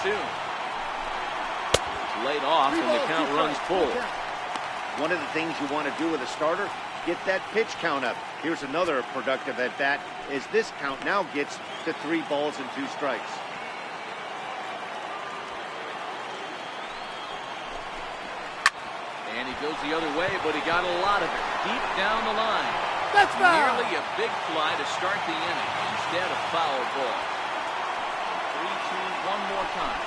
2-2. It's laid off and the count runs full. One of the things you want to do with a starter, get that pitch count up. Here's another productive at bat as this count now gets to 3 balls and 2 strikes. And he goes the other way, but he got a lot of it deep down the line. That's nearly a big fly to start the inning instead of foul ball. 3-2 one more time.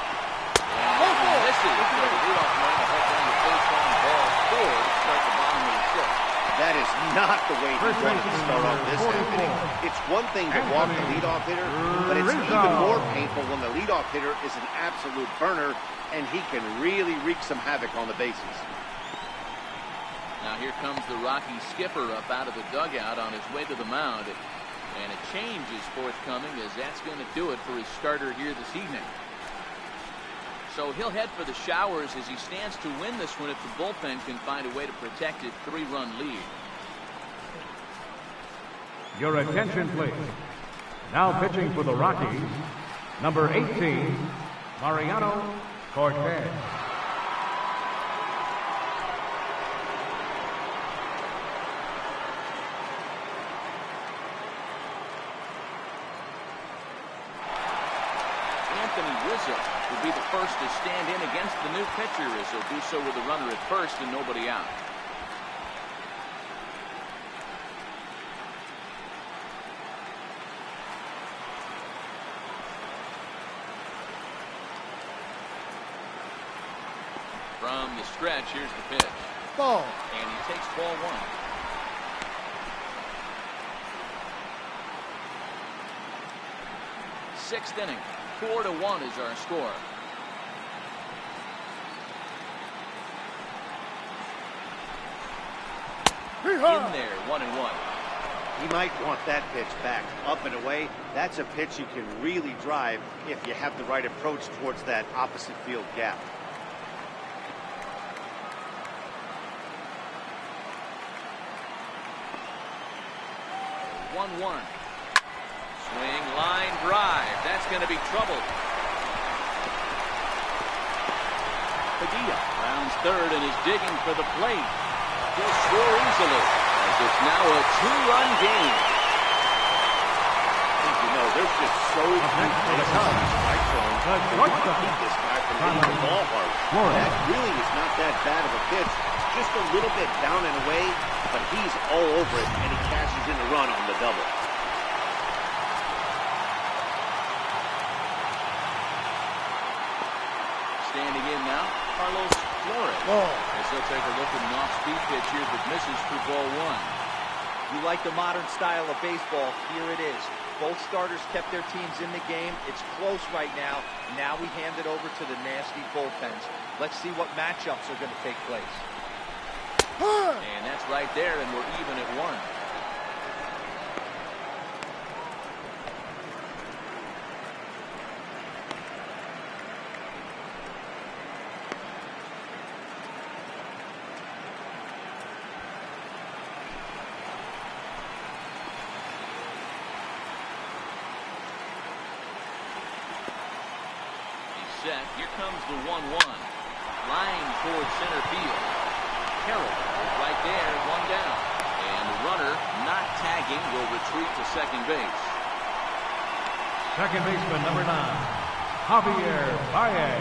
And this is the leadoff man to hold down the first down ball 4 to start the bottom of the 6th. That is not the way he wanted to start off this inning. It's one thing to walk the leadoff hitter, but it's even more painful when the leadoff hitter is an absolute burner, and he can really wreak some havoc on the bases. Now here comes the Rocky skipper up out of the dugout on his way to the mound. And a change is forthcoming as that's going to do it for his starter here this evening. So he'll head for the showers as he stands to win this one if the bullpen can find a way to protect his 3-run lead. Your attention, please. Now pitching for the Rockies, number 18, Mariano Cortez. Will be the first to stand in against the new pitcher as he'll do so with a runner at first and nobody out. From the stretch, here's the pitch. Ball. And he takes ball one. Sixth inning. 4-1 is our score. In there, 1-1. He might want that pitch back up and away. That's a pitch you can really drive if you have the right approach towards that opposite field gap. One. Swing, line, drive. That's going to be trouble. Padilla rounds third and is digging for the plate. He'll score easily as it's now a 2-run game. You know, there's just so few places in the strike zone to keep this guy from hitting the ball hard. That really is not that bad of a pitch. Just a little bit down and away, but he's all over it, and he cashes in a run on the double. Standing in now, Carlos Flores. As he'll take a look at an off-speed pitch here that misses for ball one. You like the modern style of baseball, here it is. Both starters kept their teams in the game. It's close right now. Now we hand it over to the nasty bullpens. Let's see what matchups are going to take place. And that's right there, and we're even at 1. Set. Here comes the 1-1. Line towards center field. Carroll is right there, 1 down. And the runner, not tagging, will retreat to second base. Second baseman, number 9, Javier Baez.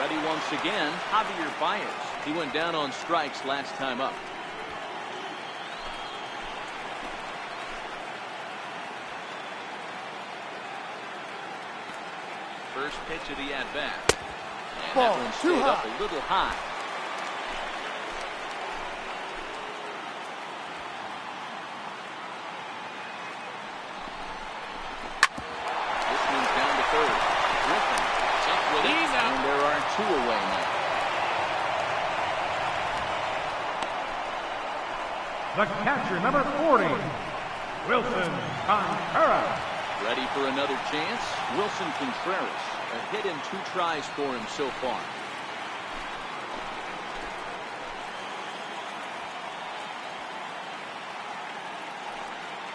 Ready once again, Javier Baez. He went down on strikes last time up. First pitch of the at-bat. And Ball, that one too stayed up high. a little high. This one's down to third. Griffin up with it, and there are 2 away now. The catcher, number 40, Wilson Contreras. Ready for another chance? Wilson Contreras. A hit in 2 tries for him so far.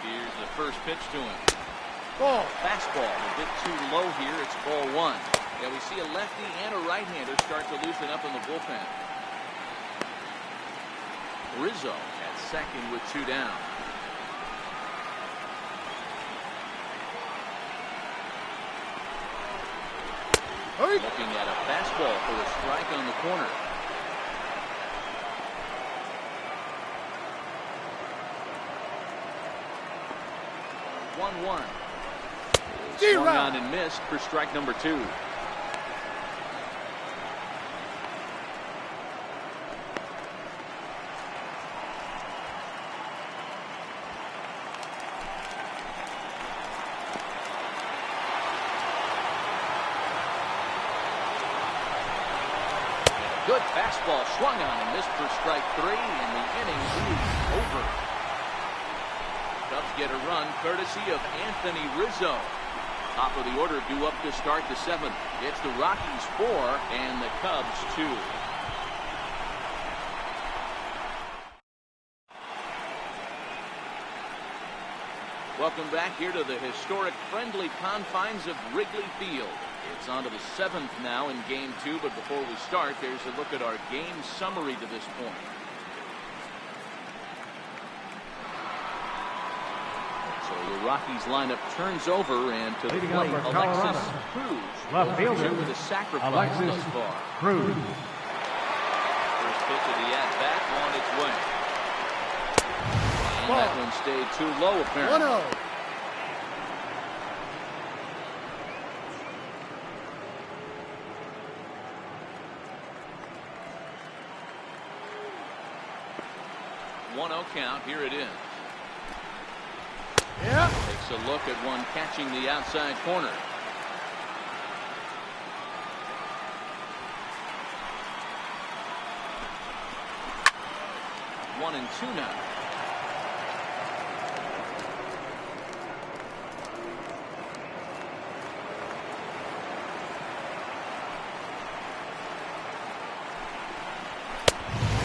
Here's the first pitch to him. Ball. Fastball a bit too low here. It's ball 1. Yeah, we see a lefty and a right-hander start to loosen up in the bullpen. Rizzo at second with 2 down. Looking at a fastball for a strike on the corner. One. Swung on and missed for strike number 2. Good fastball swung on and missed for strike 3, and the inning is over. Cubs get a run courtesy of Anthony Rizzo. Top of the order due up to start the 7th. It's the Rockies 4 and the Cubs 2. Welcome back here to the historic friendly confines of Wrigley Field. It's on to the 7th now in Game 2, but before we start, there's a look at our game summary to this point. So the Rockies lineup turns over, and to the Leading plate, up for Alexis Colorado, Cruz. left fielder, with a sacrifice Alexis thus far. Cruz. First pitch of the at-bat on its way. And that one stayed too low, apparently. 1-0. 1-0 count. Here it is. Yeah. Takes a look at one catching the outside corner. One and two now.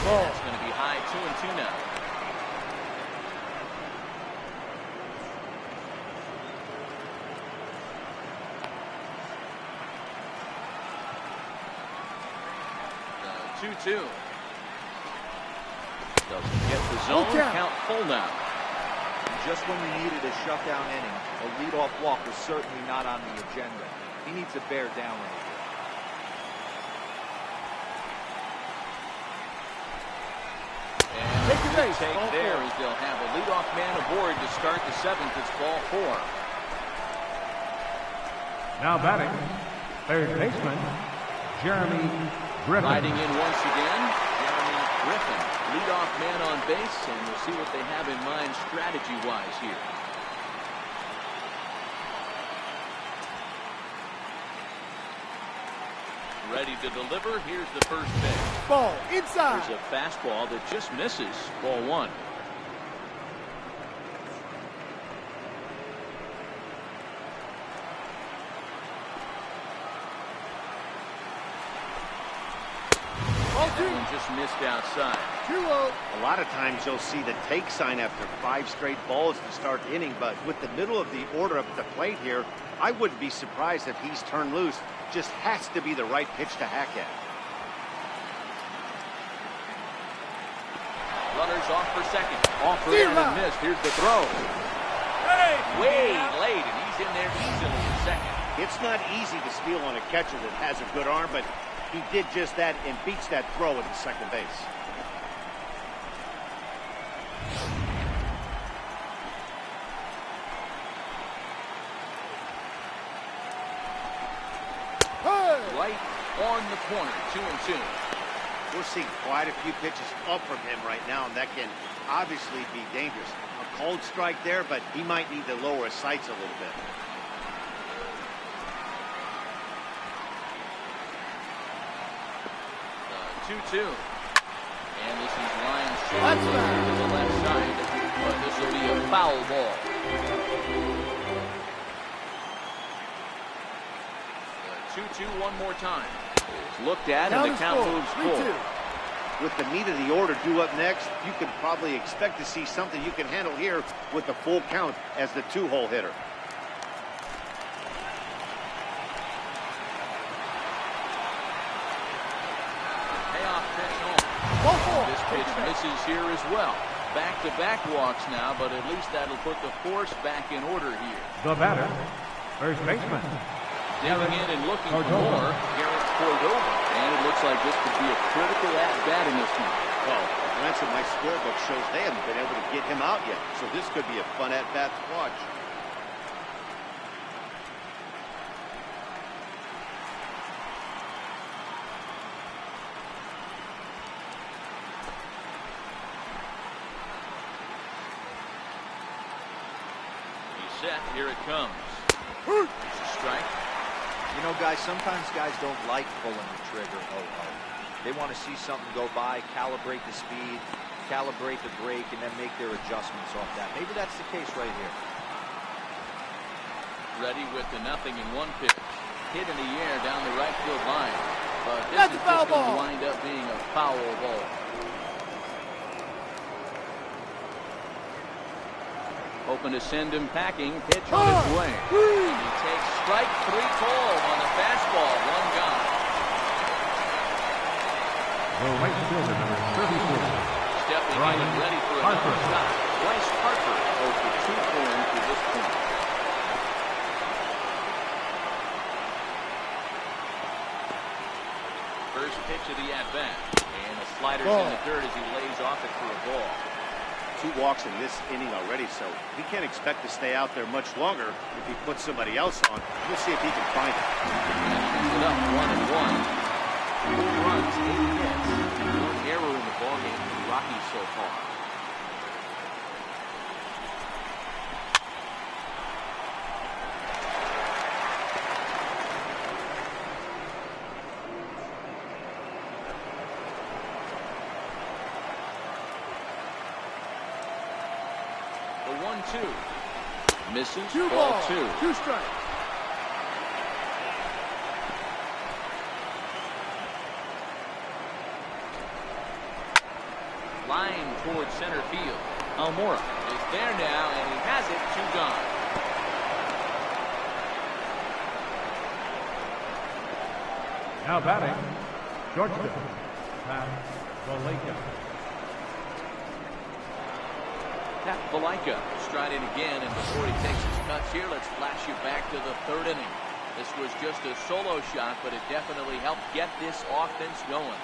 It's going to be high. 2-2 now. The 2-2. Doesn't get the zone. Count full now. Just when we needed a shutdown inning, a leadoff walk was certainly not on the agenda. He needs to bear down right here. And the take there is they'll have a leadoff man aboard to start the seventh. It's ball 4. Now batting, third baseman, Jeremy Griffin. Riding in once again, Jeremy Griffin. Leadoff man on base, and we'll see what they have in mind strategy-wise here. Ready to deliver. Here's the first pitch. Ball inside. There's a fastball that just misses. Ball 1. That one just missed outside. 2-0. A lot of times you'll see the take sign after 5 straight balls to start the inning, but with the middle of the order up at the plate here, I wouldn't be surprised if he's turned loose. Just has to be the right pitch to hack at. Runners off for second. Off for and missed. Here's the throw. Way late, and he's in there easily in second. It's not easy to steal on a catcher that has a good arm, but he did just that and beats that throw into second base. Right on the corner. 2-2. We're seeing quite a few pitches up from him right now, and that can obviously be dangerous. A cold strike there, but he might need to lower his sights a little bit. The 2-2. And this is line short to the left side. But this will be a foul ball. The 2-2 one more time. It's looked at, and the count moves forward. With the meat of the order due up next, you can probably expect to see something you can handle here with the full count as the 2-hole hitter. Payoff pitch home. This pitch misses here as well. Back-to-back walks now, but at least that'll put the force back in order here. The batter, first baseman, Digging in and looking for more. Garrett Cordova. And it looks like this could be a critical at-bat in this one. Well, that's what my scorebook shows. They haven't been able to get him out yet. So this could be a fun at-bat to watch. He's set. Here it comes. It's a strike. You know, guys, sometimes guys don't like pulling the trigger. They want to see something go by, calibrate the speed, calibrate the brake, and then make their adjustments off that. Maybe that's the case right here. Ready with the 0-1 pitch. Hit in the air down the right field line. But this is just going to wind up being a foul ball. Hoping to send him packing. Pitch on its way. He takes strike 3 called on the fastball. 1 gone. The right fielder, number 34. Stepping in and ready for another shot. Bryce Harper 0 for 2 for him to this point. First pitch of the at-bat. And the slider's in the dirt as he lays off it for a ball. 2 walks in this inning already, so he can't expect to stay out there much longer if he puts somebody else on. We'll see if he can find it. It up 1-1. 2 runs, 8 hits. 1 error in the ballgame for the Rockies so far. 2. Misses. Two Ball balls, 2. 2 strikes. Line towards center field. Almora is there now, and he has it. 2 gone. Now batting, shortstop, Pat Valaika. Pat Valaika striding again, and before he takes his cuts here, let's flash you back to the 3rd inning. This was just a solo shot, but it definitely helped get this offense going.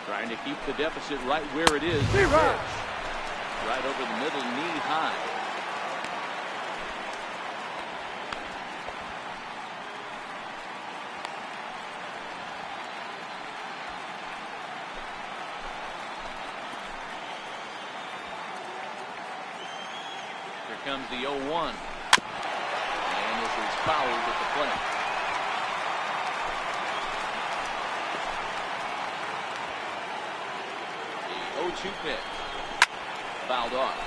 Trying to keep the deficit right where it is. Right over the middle, knee high. Here comes the 0-1. And this is fouled at the plate. The 0-2 pitch. Fouled off.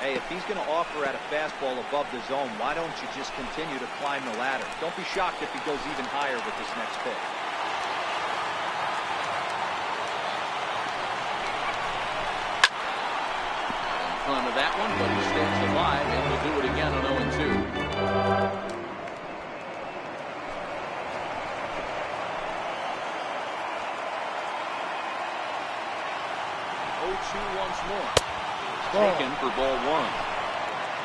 Hey, if he's going to offer at a fastball above the zone, why don't you just continue to climb the ladder? Don't be shocked if he goes even higher with this next pitch. In front of that one, but he stays alive and will do it again on 0-2. 0-2 once more. Taken for ball 1.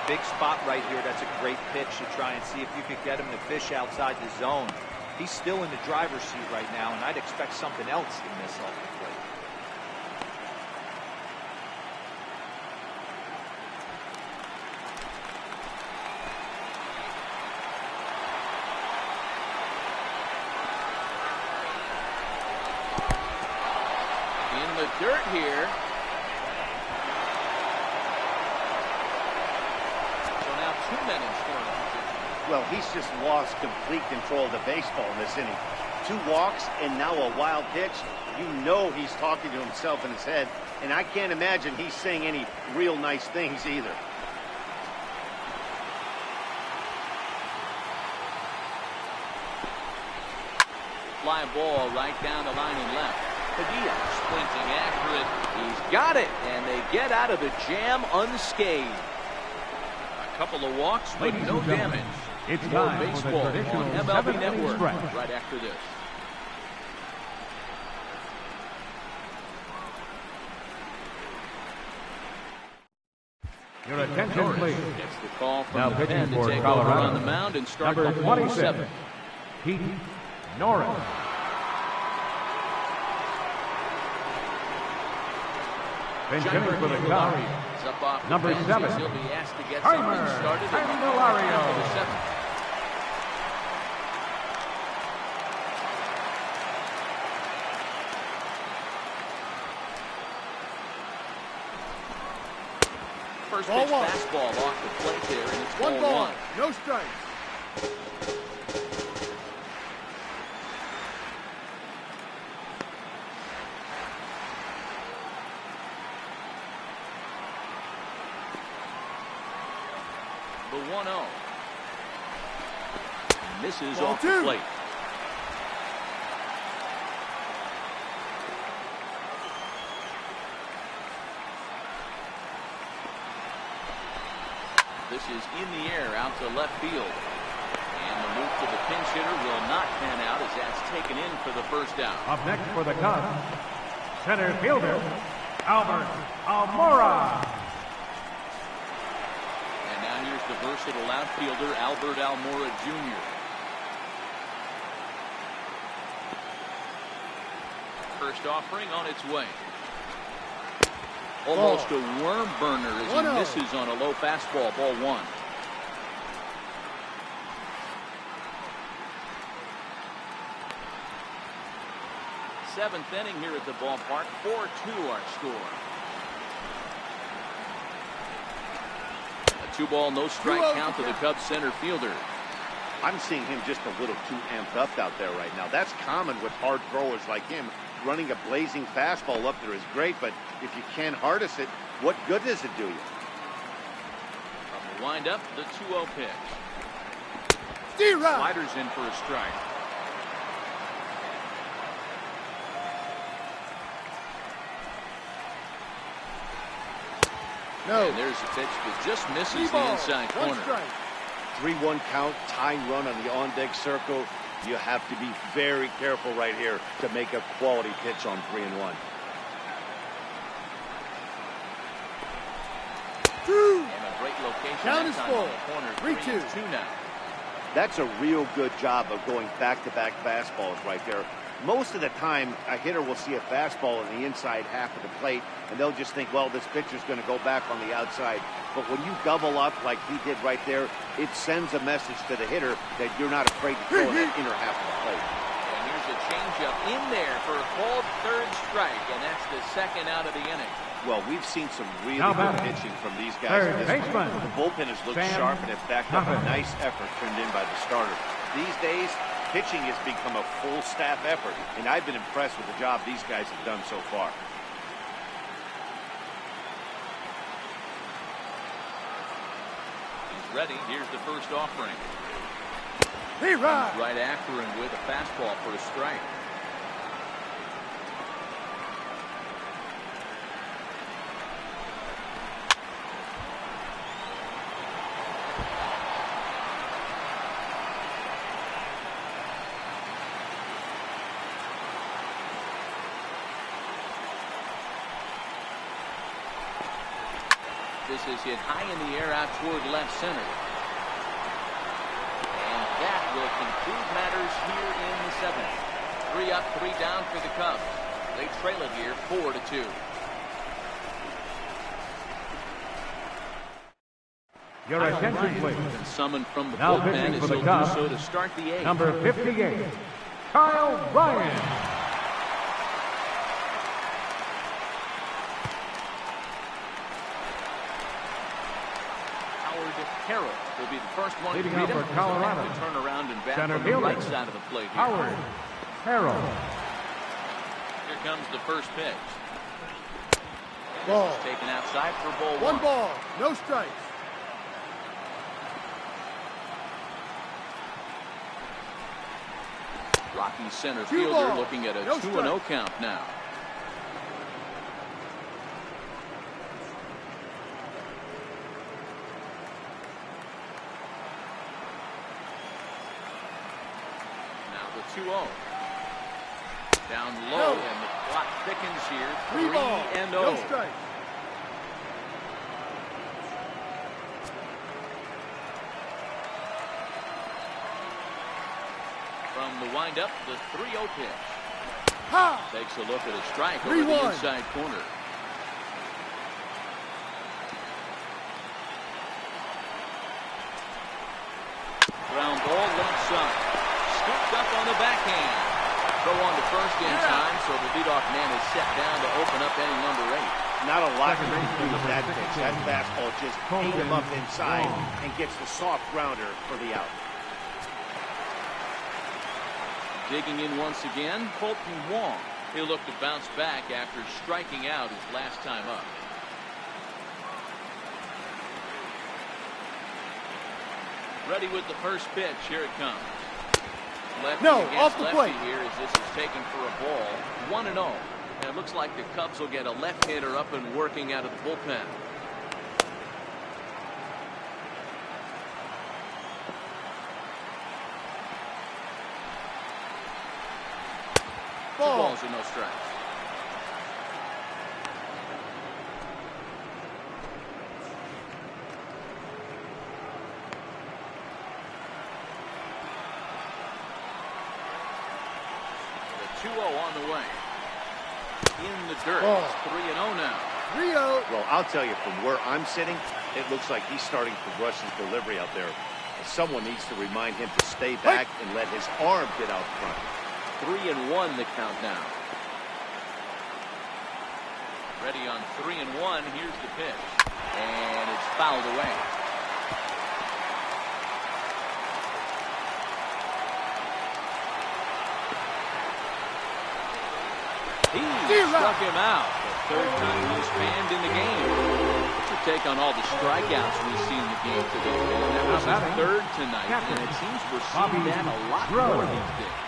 Big spot right here. That's a great pitch to try and see if you could get him to fish outside the zone. He's still in the driver's seat right now, and I'd expect something else to miss off the plate. In the dirt here. Well, he's just lost complete control of the baseball in this inning. 2 walks and now a wild pitch. You know he's talking to himself in his head, and I can't imagine he's saying any real nice things either. Fly ball right down the line and left. Padilla sprinting after it. He's got it, and they get out of the jam unscathed. A couple of walks, but no damage. It's More time for the baseball on traditional MLB 7-inning Network stretch. right after this. Your attention, Norris please. gets the call from Now the pitching pen to for take Colorado, over on the mound and start number the ball 27, 7. Pete Norris. Benjamin for the Cubs, Is up off the number bench 7, as he'll be asked to get Heimer something started at the Candelario. top of the 7th. First Ball pitch 1. fastball off the plate there, and it's 1 ball ball, 1. no strikes. The 1-0. Misses Ball off the 2. plate. This is in the air out to left field. And the move to the pinch hitter will not pan out as that's taken in for the first out. Up next for the Cubs, center fielder, Albert Almora. And now here's the versatile outfielder, Albert Almora Jr. First offering on its way. Almost a worm burner as he 1-0. misses on a low fastball, ball 1. Seventh inning here at the ballpark, 4-2 our score. A 2-ball, no strike count to the Cubs center fielder. I'm seeing him just a little too amped up out there right now. That's common with hard throwers like him. Running a blazing fastball up there is great, but if you can't harness it, what good does it do you? From the windup, the 2-0 pitch. Sliders in for a strike. No. And there's a pitch that just misses the inside corner. 3-1 count, tying run on the on-deck circle. You have to be very careful right here to make a quality pitch on 3-1. And a great location. Count is full. 3-2 now. That's a real good job of going back-to-back fastballs right there. Most of the time, a hitter will see a fastball in the inside half of the plate, and they'll just think, well, this pitcher's going to go back on the outside. But when you double up like he did right there, it sends a message to the hitter that you're not afraid to throw in that inner half of the plate. And here's a changeup in there for a called third strike, and that's the second out of the inning. Well, we've seen some really good pitching from these guys in this one. The bullpen has looked sharp and has backed up a nice effort turned in by the starter. These days, pitching has become a full staff effort, and I've been impressed with the job these guys have done so far. He's ready. Here's the first offering. He right after him with a fastball for a strike. This is hit high in the air out toward left center. And that will conclude matters here in the 7th. 3 up, 3 down for the Cubs. They trail it here 4-2. Your attention, please. Been summoned from the Now bullpen pitching as for the he'll Cubs, do so to start the 8th. Number 58, Kyle Ryan. Harold will be the first one Leading to up greet him. for Colorado. To turn around and bat Center on the fielder, right side of the plate here. Howard Harold. Here comes the first pitch. Ball. Taken outside for ball 1 ball, no strikes. Rockies center 2 fielder ball, looking at a no 2-0 count now. Now the 2-0. Down low, and the clock thickens here. 3 ball, 3-0. no strikes. From the windup, the 3-0 pitch. Ha! Takes a look at a strike over 3-1. the inside corner. Ground ball left side. Scooped up on the backhand. Throw on to first in time, so the leadoff man is set down to open up inning number 8. Not a lot to do with that pitch. That fastball just ate him up inside and gets the soft grounder for the out. Digging in once again, Colton Wong. He'll look to bounce back after striking out his last time up. Ready with the first pitch. Here it comes. Lefty off the lefty plate. here as this is taken for a ball. 1-0. And it looks like the Cubs will get a left-hander up and working out of the bullpen. Ball. 2 balls and no strikes. The 2-0 on the way. In the dirt. Ball. It's 3-0 now. 3-0. Well, I'll tell you, from where I'm sitting, it looks like he's starting to rush his delivery out there. Someone needs to remind him to stay back and let his arm get out front. 3-1 the count now. Ready on 3-1. Here's the pitch. And it's fouled away. He struck him out. The third time he's fanned in the game. What's your take on all the strikeouts we see in the game today? That was his third tonight, and it seems we're seeing that a lot more these days.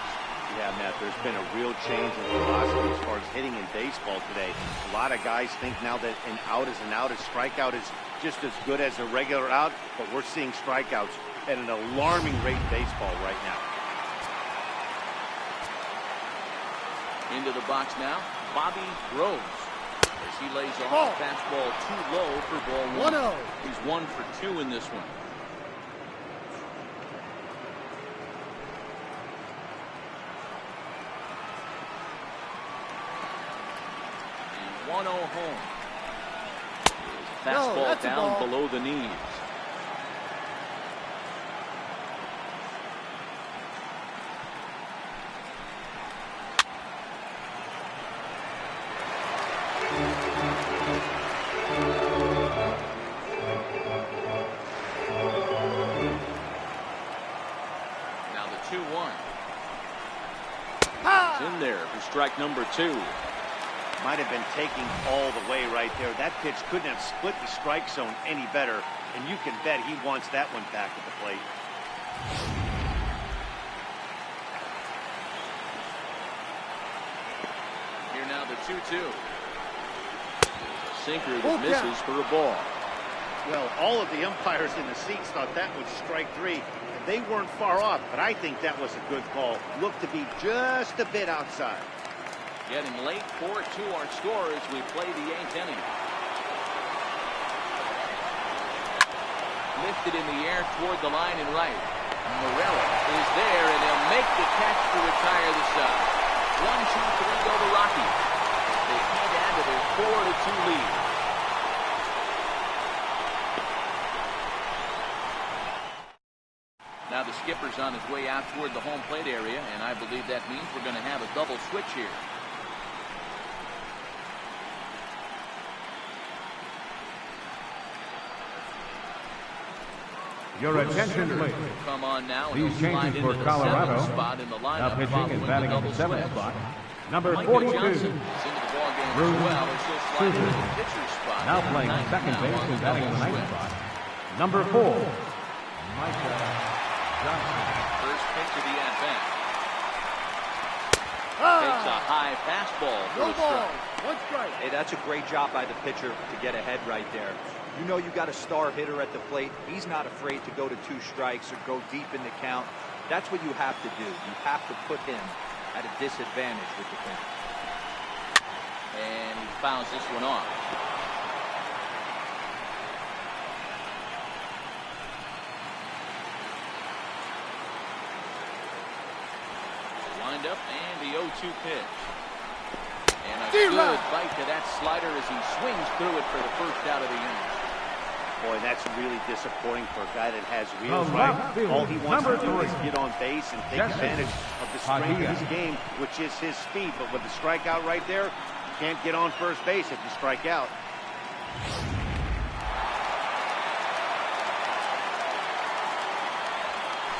Yeah, Matt, there's been a real change in philosophy as far as hitting in baseball today. A lot of guys think now that an out is an out, a strikeout is just as good as a regular out, but we're seeing strikeouts at an alarming rate in baseball right now. Into the box now, Bobby Groves. As he lays off the fastball too low for ball 1. He's 1 for 2 in this one. And 1-0 home. Fastball down below the knees. In there for strike number 2. Might have been taking all the way right there. That pitch couldn't have split the strike zone any better, and you can bet he wants that one back at the plate. Here now the 2-2. Sinker that misses for a ball. Well, all of the umpires in the seats thought that was strike 3. They weren't far off, but I think that was a good call. Looked to be just a bit outside. Getting late, 4-2 our score as we play the 8th inning. Lifted in the air toward the line and right. Morella is there, and they'll make the catch to retire the side. 1-2-3 go the Rockies. They head out to their 4-2 lead. Now the skipper's on his way out toward the home plate area, and I believe that means we're going to have a double switch here. Your attention, please. Come on now. These changes for Colorado. Now pitching and batting in the 7th spot. Number 42. Now playing second base and batting in the 9th spot. Number 4. Micah Johnson. First pitch of the at-bat. Takes a high fastball for a strike. 1 strike. Hey, that's a great job by the pitcher to get ahead right there. You know you got a star hitter at the plate. He's not afraid to go to 2 strikes or go deep in the count. That's what you have to do. You have to put him at a disadvantage with the count. And he fouls this one off. Lined up, and the 0-2 pitch. And a good bite to that slider as he swings through it for the first out of the inning. Boy, that's really disappointing for a guy that has wheels, right? All he wants to do is get on base and take advantage of the strength of his game, which is his speed. But with the strikeout right there, you can't get on first base if you strike out.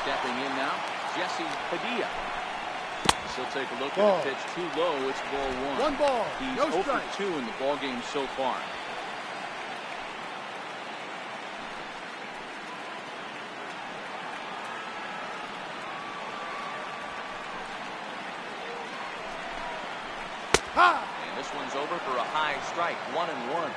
Stepping in now, Jesse Padilla. So take a look at the pitch too low. It's ball 1. 1 ball. He's No 0 strike. for 2 in the ball game so far. And this one's over for a high strike. 1-1.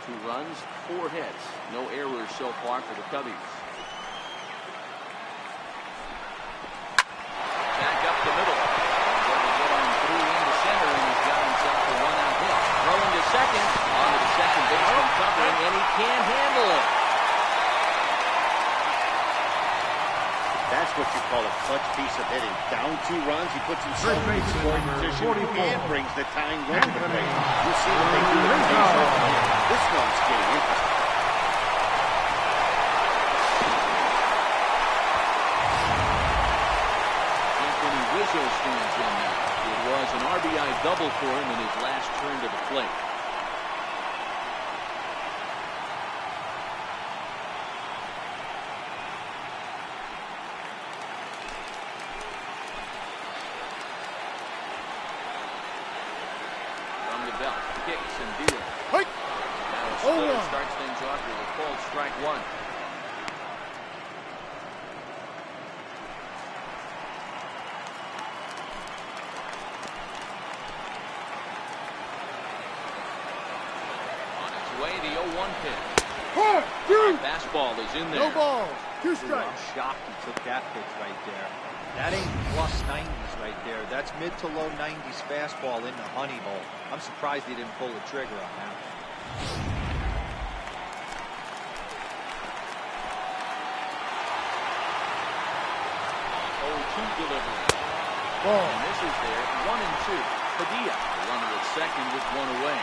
Two runs, 4 hits. No errors so far for the Cubbies. Back up the middle. Able to get on through into center, and he's got himself a 1-out hit. Throwing to second. On to the second baseman covering, and he can't handle it. That's what you call a clutch piece of hitting. Down 2 runs, he puts himself in scoring position and brings the tying run to the plate. We'll see what they do in the game. This one's getting interesting. Anthony Rizzo stands in now. It was an RBI double for him in his last turn to the plate. kicks and deals. Hey. Now a splitter starts things off with a called strike one. On its way, the 0-1 pitch. Fastball is in there. No balls. 2 Ooh, strikes. I'm shocked he took that pitch right there. That ain't plus 90s right there. That's mid to low 90s fastball in the honey hole. I'm surprised he didn't pull the trigger on that. 0-2 delivery. Ball. And this is there, 1-2. Padilla, the runner at second with one away.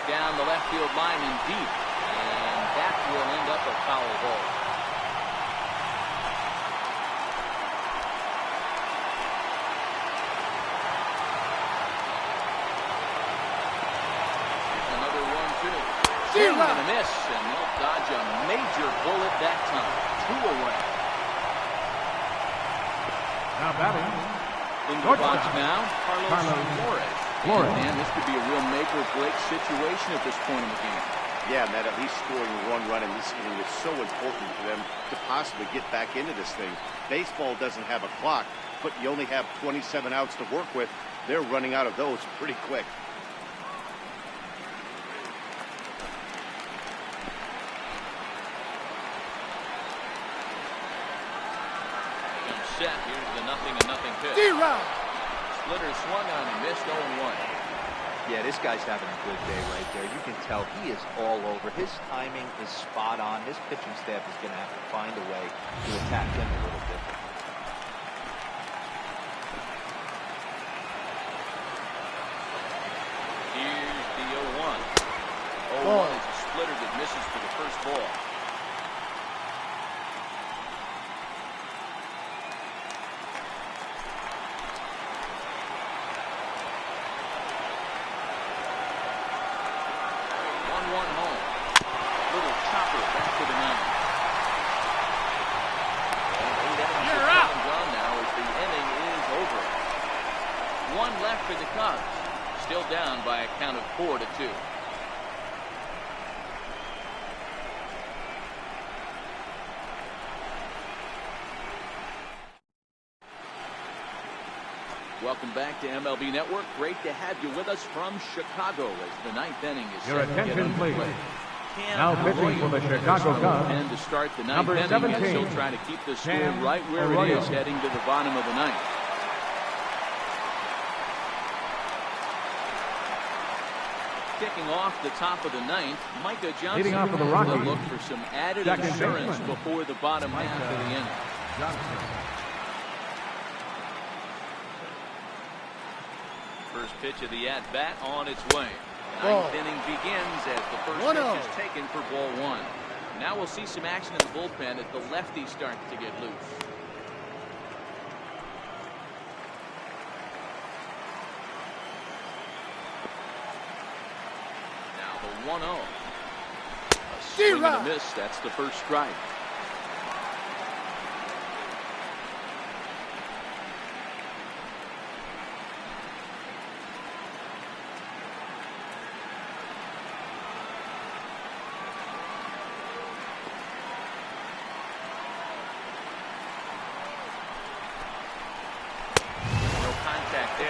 Down the left field line and deep, and that will end up a foul ball. Here's another 1-2. Swing and a miss, and they'll dodge a major bullet that time. 2 away. Now batting. In the box now, Carlos Flores. And this could be a real make-or-break situation at this point in the game. Yeah, Matt, at least scoring one run in this inning is so important for them to possibly get back into this thing. Baseball doesn't have a clock, but you only have 27 outs to work with. They're running out of those pretty quick. Set. Here's the 0-0 pitch. D-Round. Splitter swung on and missed 0-1. Yeah, this guy's having a good day right there. You can tell he is all over. His timing is spot on. His pitching staff is going to have to find a way to attack him a little bit. Here's the 0-1. 0-1 is a splitter that misses for the first ball. Left for the Cubs, still down by a count of 4-2. Welcome back to MLB Network. Great to have you with us from Chicago as the 9th inning is Your set to get attention, underway. please. Now pitching for the Chicago Cubs, And to start the 9th number inning, 17, and still trying to keep the score Cam right where Arroyo. it is heading to the bottom of the 9th. Kicking off the top of the 9th, Micah Johnson Leading off for the will Rockies, look for some added second insurance baseman, before the bottom half of the inning. Johnson. First pitch of the at-bat on its way. Ball. 9th inning begins as the first 1-0. pitch is taken for ball 1. Now we'll see some action in the bullpen as the lefty starts to get loose. Now the 1-0. A swing and a miss. That's the first strike.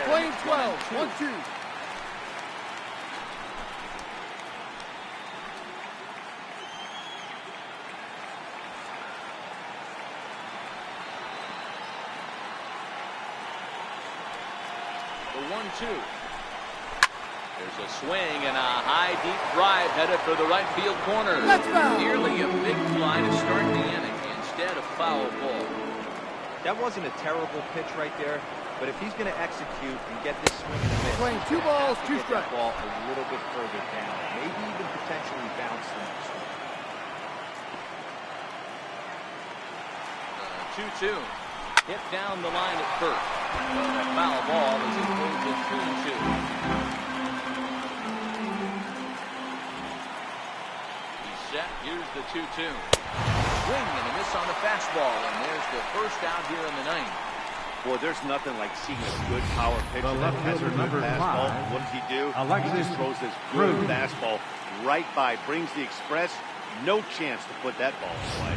Playing 12, 1-2. The 1-2. There's a swing and a high deep drive headed for the right field corner. Let's go. Nearly a big fly to start the inning. Instead, a foul ball. That wasn't a terrible pitch right there, but if he's going to execute and get this swing and a miss, Playing 2 balls, 2 strikes. That ball a little bit further down, maybe even potentially bounce the next one. 2-2. Hit down the line at first. A foul ball as it moves to 2-2. He's set. Here's the 2-2. Swing and a miss on the fastball, and there's the first out here in the ninth. Boy, there's nothing like seeing a good power pitch The that left has a fielder, good number fastball. 5, What does he do? Alexis He just throws this good Cruz. fastball right by, brings the express. No chance to put that ball in play.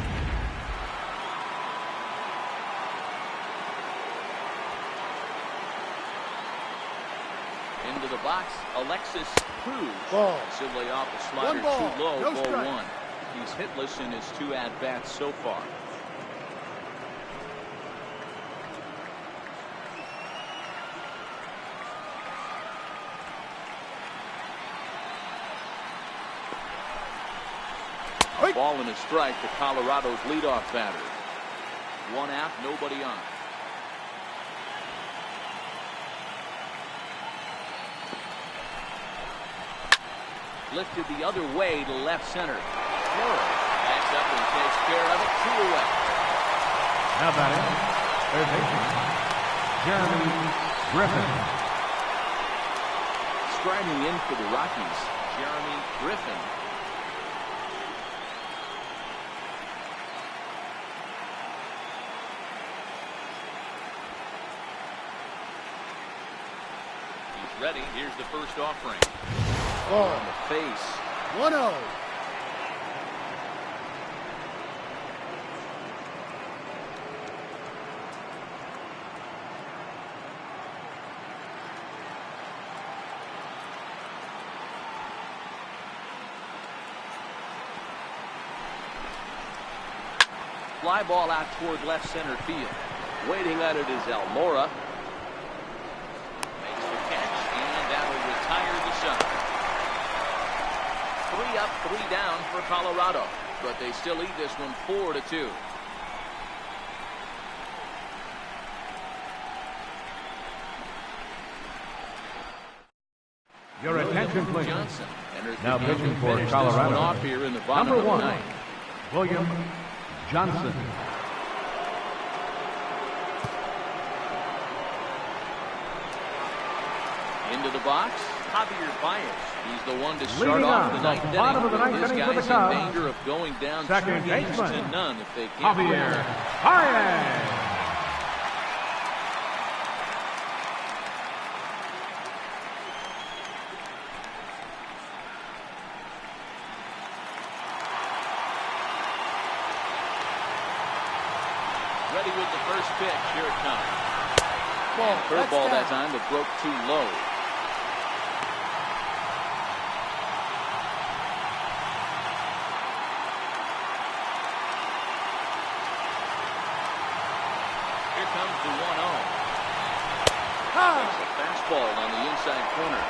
Into the box, Alexis Cruz. Ball. Should lay off the slider 1 ball, too low, no ball strike. 1. He's hitless in his 2 at-bats so far. A ball and a strike to Colorado's leadoff batter. 1 out, nobody on. Lifted the other way to left center. Flores backs up and takes care of it. 2 away. Now batting, third baseman, Jeremy Griffin. Striding in for the Rockies, Jeremy Griffin. He's ready. Here's the first offering. Ball. On the face. 1-0. Fly ball out toward left center field. Waiting at it is Almora. Makes the catch, and that'll retire the side. 3 up, 3 down for Colorado, but they still lead this one 4-2. Your attention, please. Johnson enters Now the game pitching to for finish this Colorado. one off here in the bottom Number of the 1, ninth. William Johnson. Into the box, Javier Baez. He's the one to start Leading off on the the ninth bottom inning. of the ninth This inning for the guy's in Cubs. danger of going down Second 2 games baseman, to none if they can't win. Javier Baez. Ready with the first pitch. Here it comes. Ball. Curveball that That's down. time, but broke too low. Here comes the 1-0. That's a fastball on the inside corner.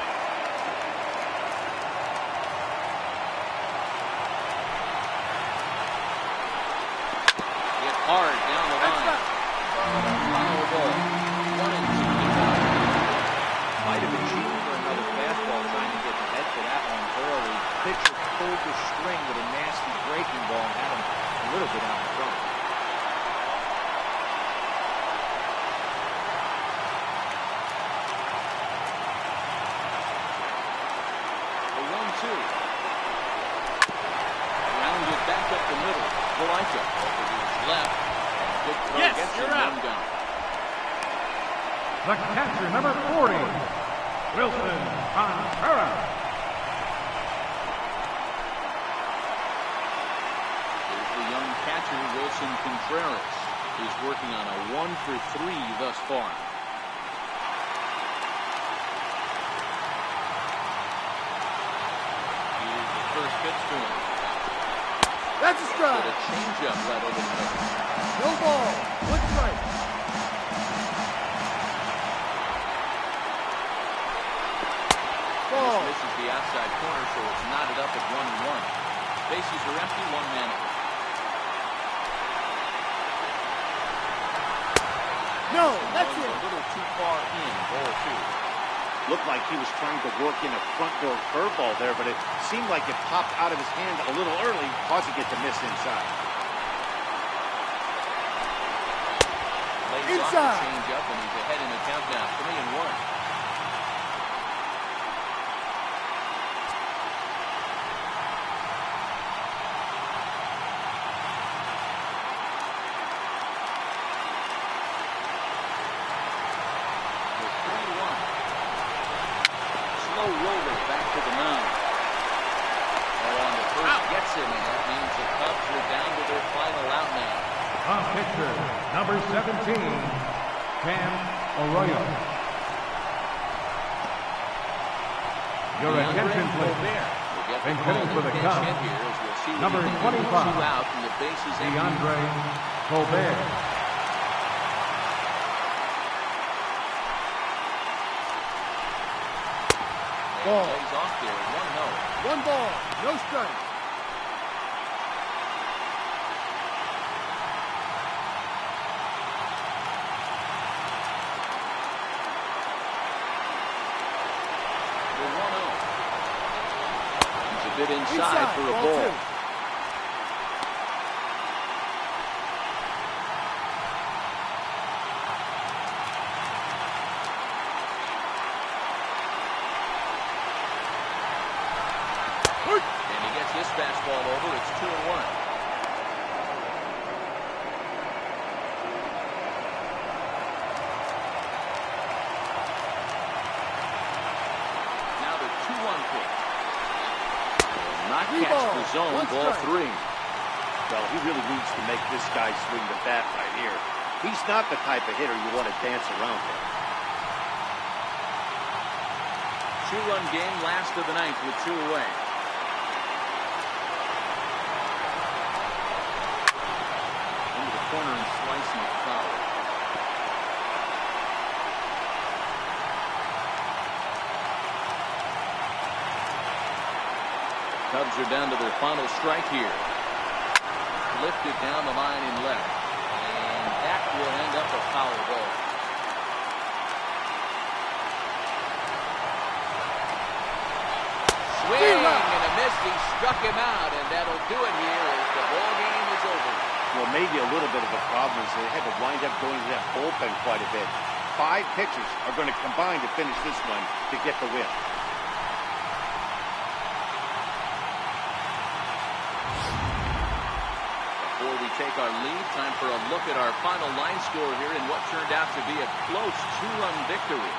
Hit hard down the line. Foul ball. 1-2 to count. Might have been shooting for another fastball, trying to get the head for that one early. Pitcher pulled the string with a nasty breaking ball and had him a little bit out in front. The 1-2. Rounded back up the middle. Valaika over to his left. Good throw. Yes, Gets you're him out. 1 down. The catcher, number 40, Wilson Contreras. Here's the young catcher, Wilson Contreras. He's working on a 1-for-3 thus far. Here's the first pitch to him. That's a Got strike. a changeup right over the middle. No ball. 1 strike. Ball. Misses the outside corner, so it's knotted up at 1-1. Bases are empty, 1 man. No, that's A it. little too far in, ball two. Looked like he was trying to work in a front door curveball there, but it seemed like it popped out of his hand a little early, causing it to miss inside. Lays off the changeup, and he's ahead in the count now, 3-1. Roller back to the mound. On the first gets him, and that means the Cubs are down to their final out now. On pitcher, number 17, Cam Arroyo. Your attention, please. Been hitting for the Cubs, number 25, DeAndre Colbert. Ball. Lays off there, 1-0. 1 ball, no strike. The 1-0. He's a bit inside for a ball. 2. This fastball over, it's 2-1. Now the 2-1 pitch. Not catch the zone, ball 3. Well, he really needs to make this guy swing the bat right here. He's not the type of hitter you want to dance around with. 2-run game, last of the ninth with 2 away. Corner and slicing it foul. Cubs are down to their final strike here. Lifted down the line in left, and that will end up a foul ball. Swing and a miss. He struck him out, and that'll do it here as the ball game is over. Well, maybe a little bit of a problem is they had to wind up going to that bullpen quite a bit. 5 pitchers are going to combine to finish this one to get the win. Before we take our lead, time for a look at our final line score here in what turned out to be a close 2-run victory.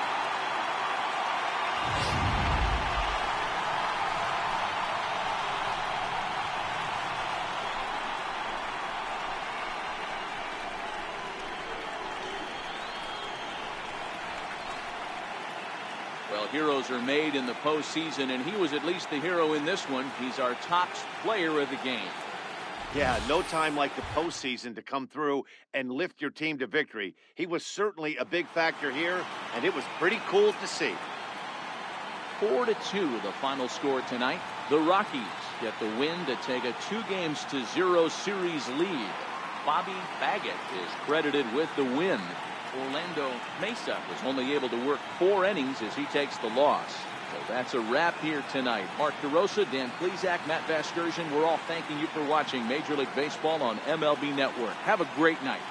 Well, heroes are made in the postseason, and he was at least the hero in this one. He's our top player of the game. Yeah, no time like the postseason to come through and lift your team to victory. He was certainly a big factor here, and it was pretty cool to see. 4-2, the final score tonight. The Rockies get the win to take a 2-0 series lead. Bobby Baggett is credited with the win. Orlando Mesa was only able to work 4 innings as he takes the loss. So that's a wrap here tonight. Mark DeRosa, Dan Plesac, Matt Vasgersian, we're all thanking you for watching Major League Baseball on MLB Network. Have a great night.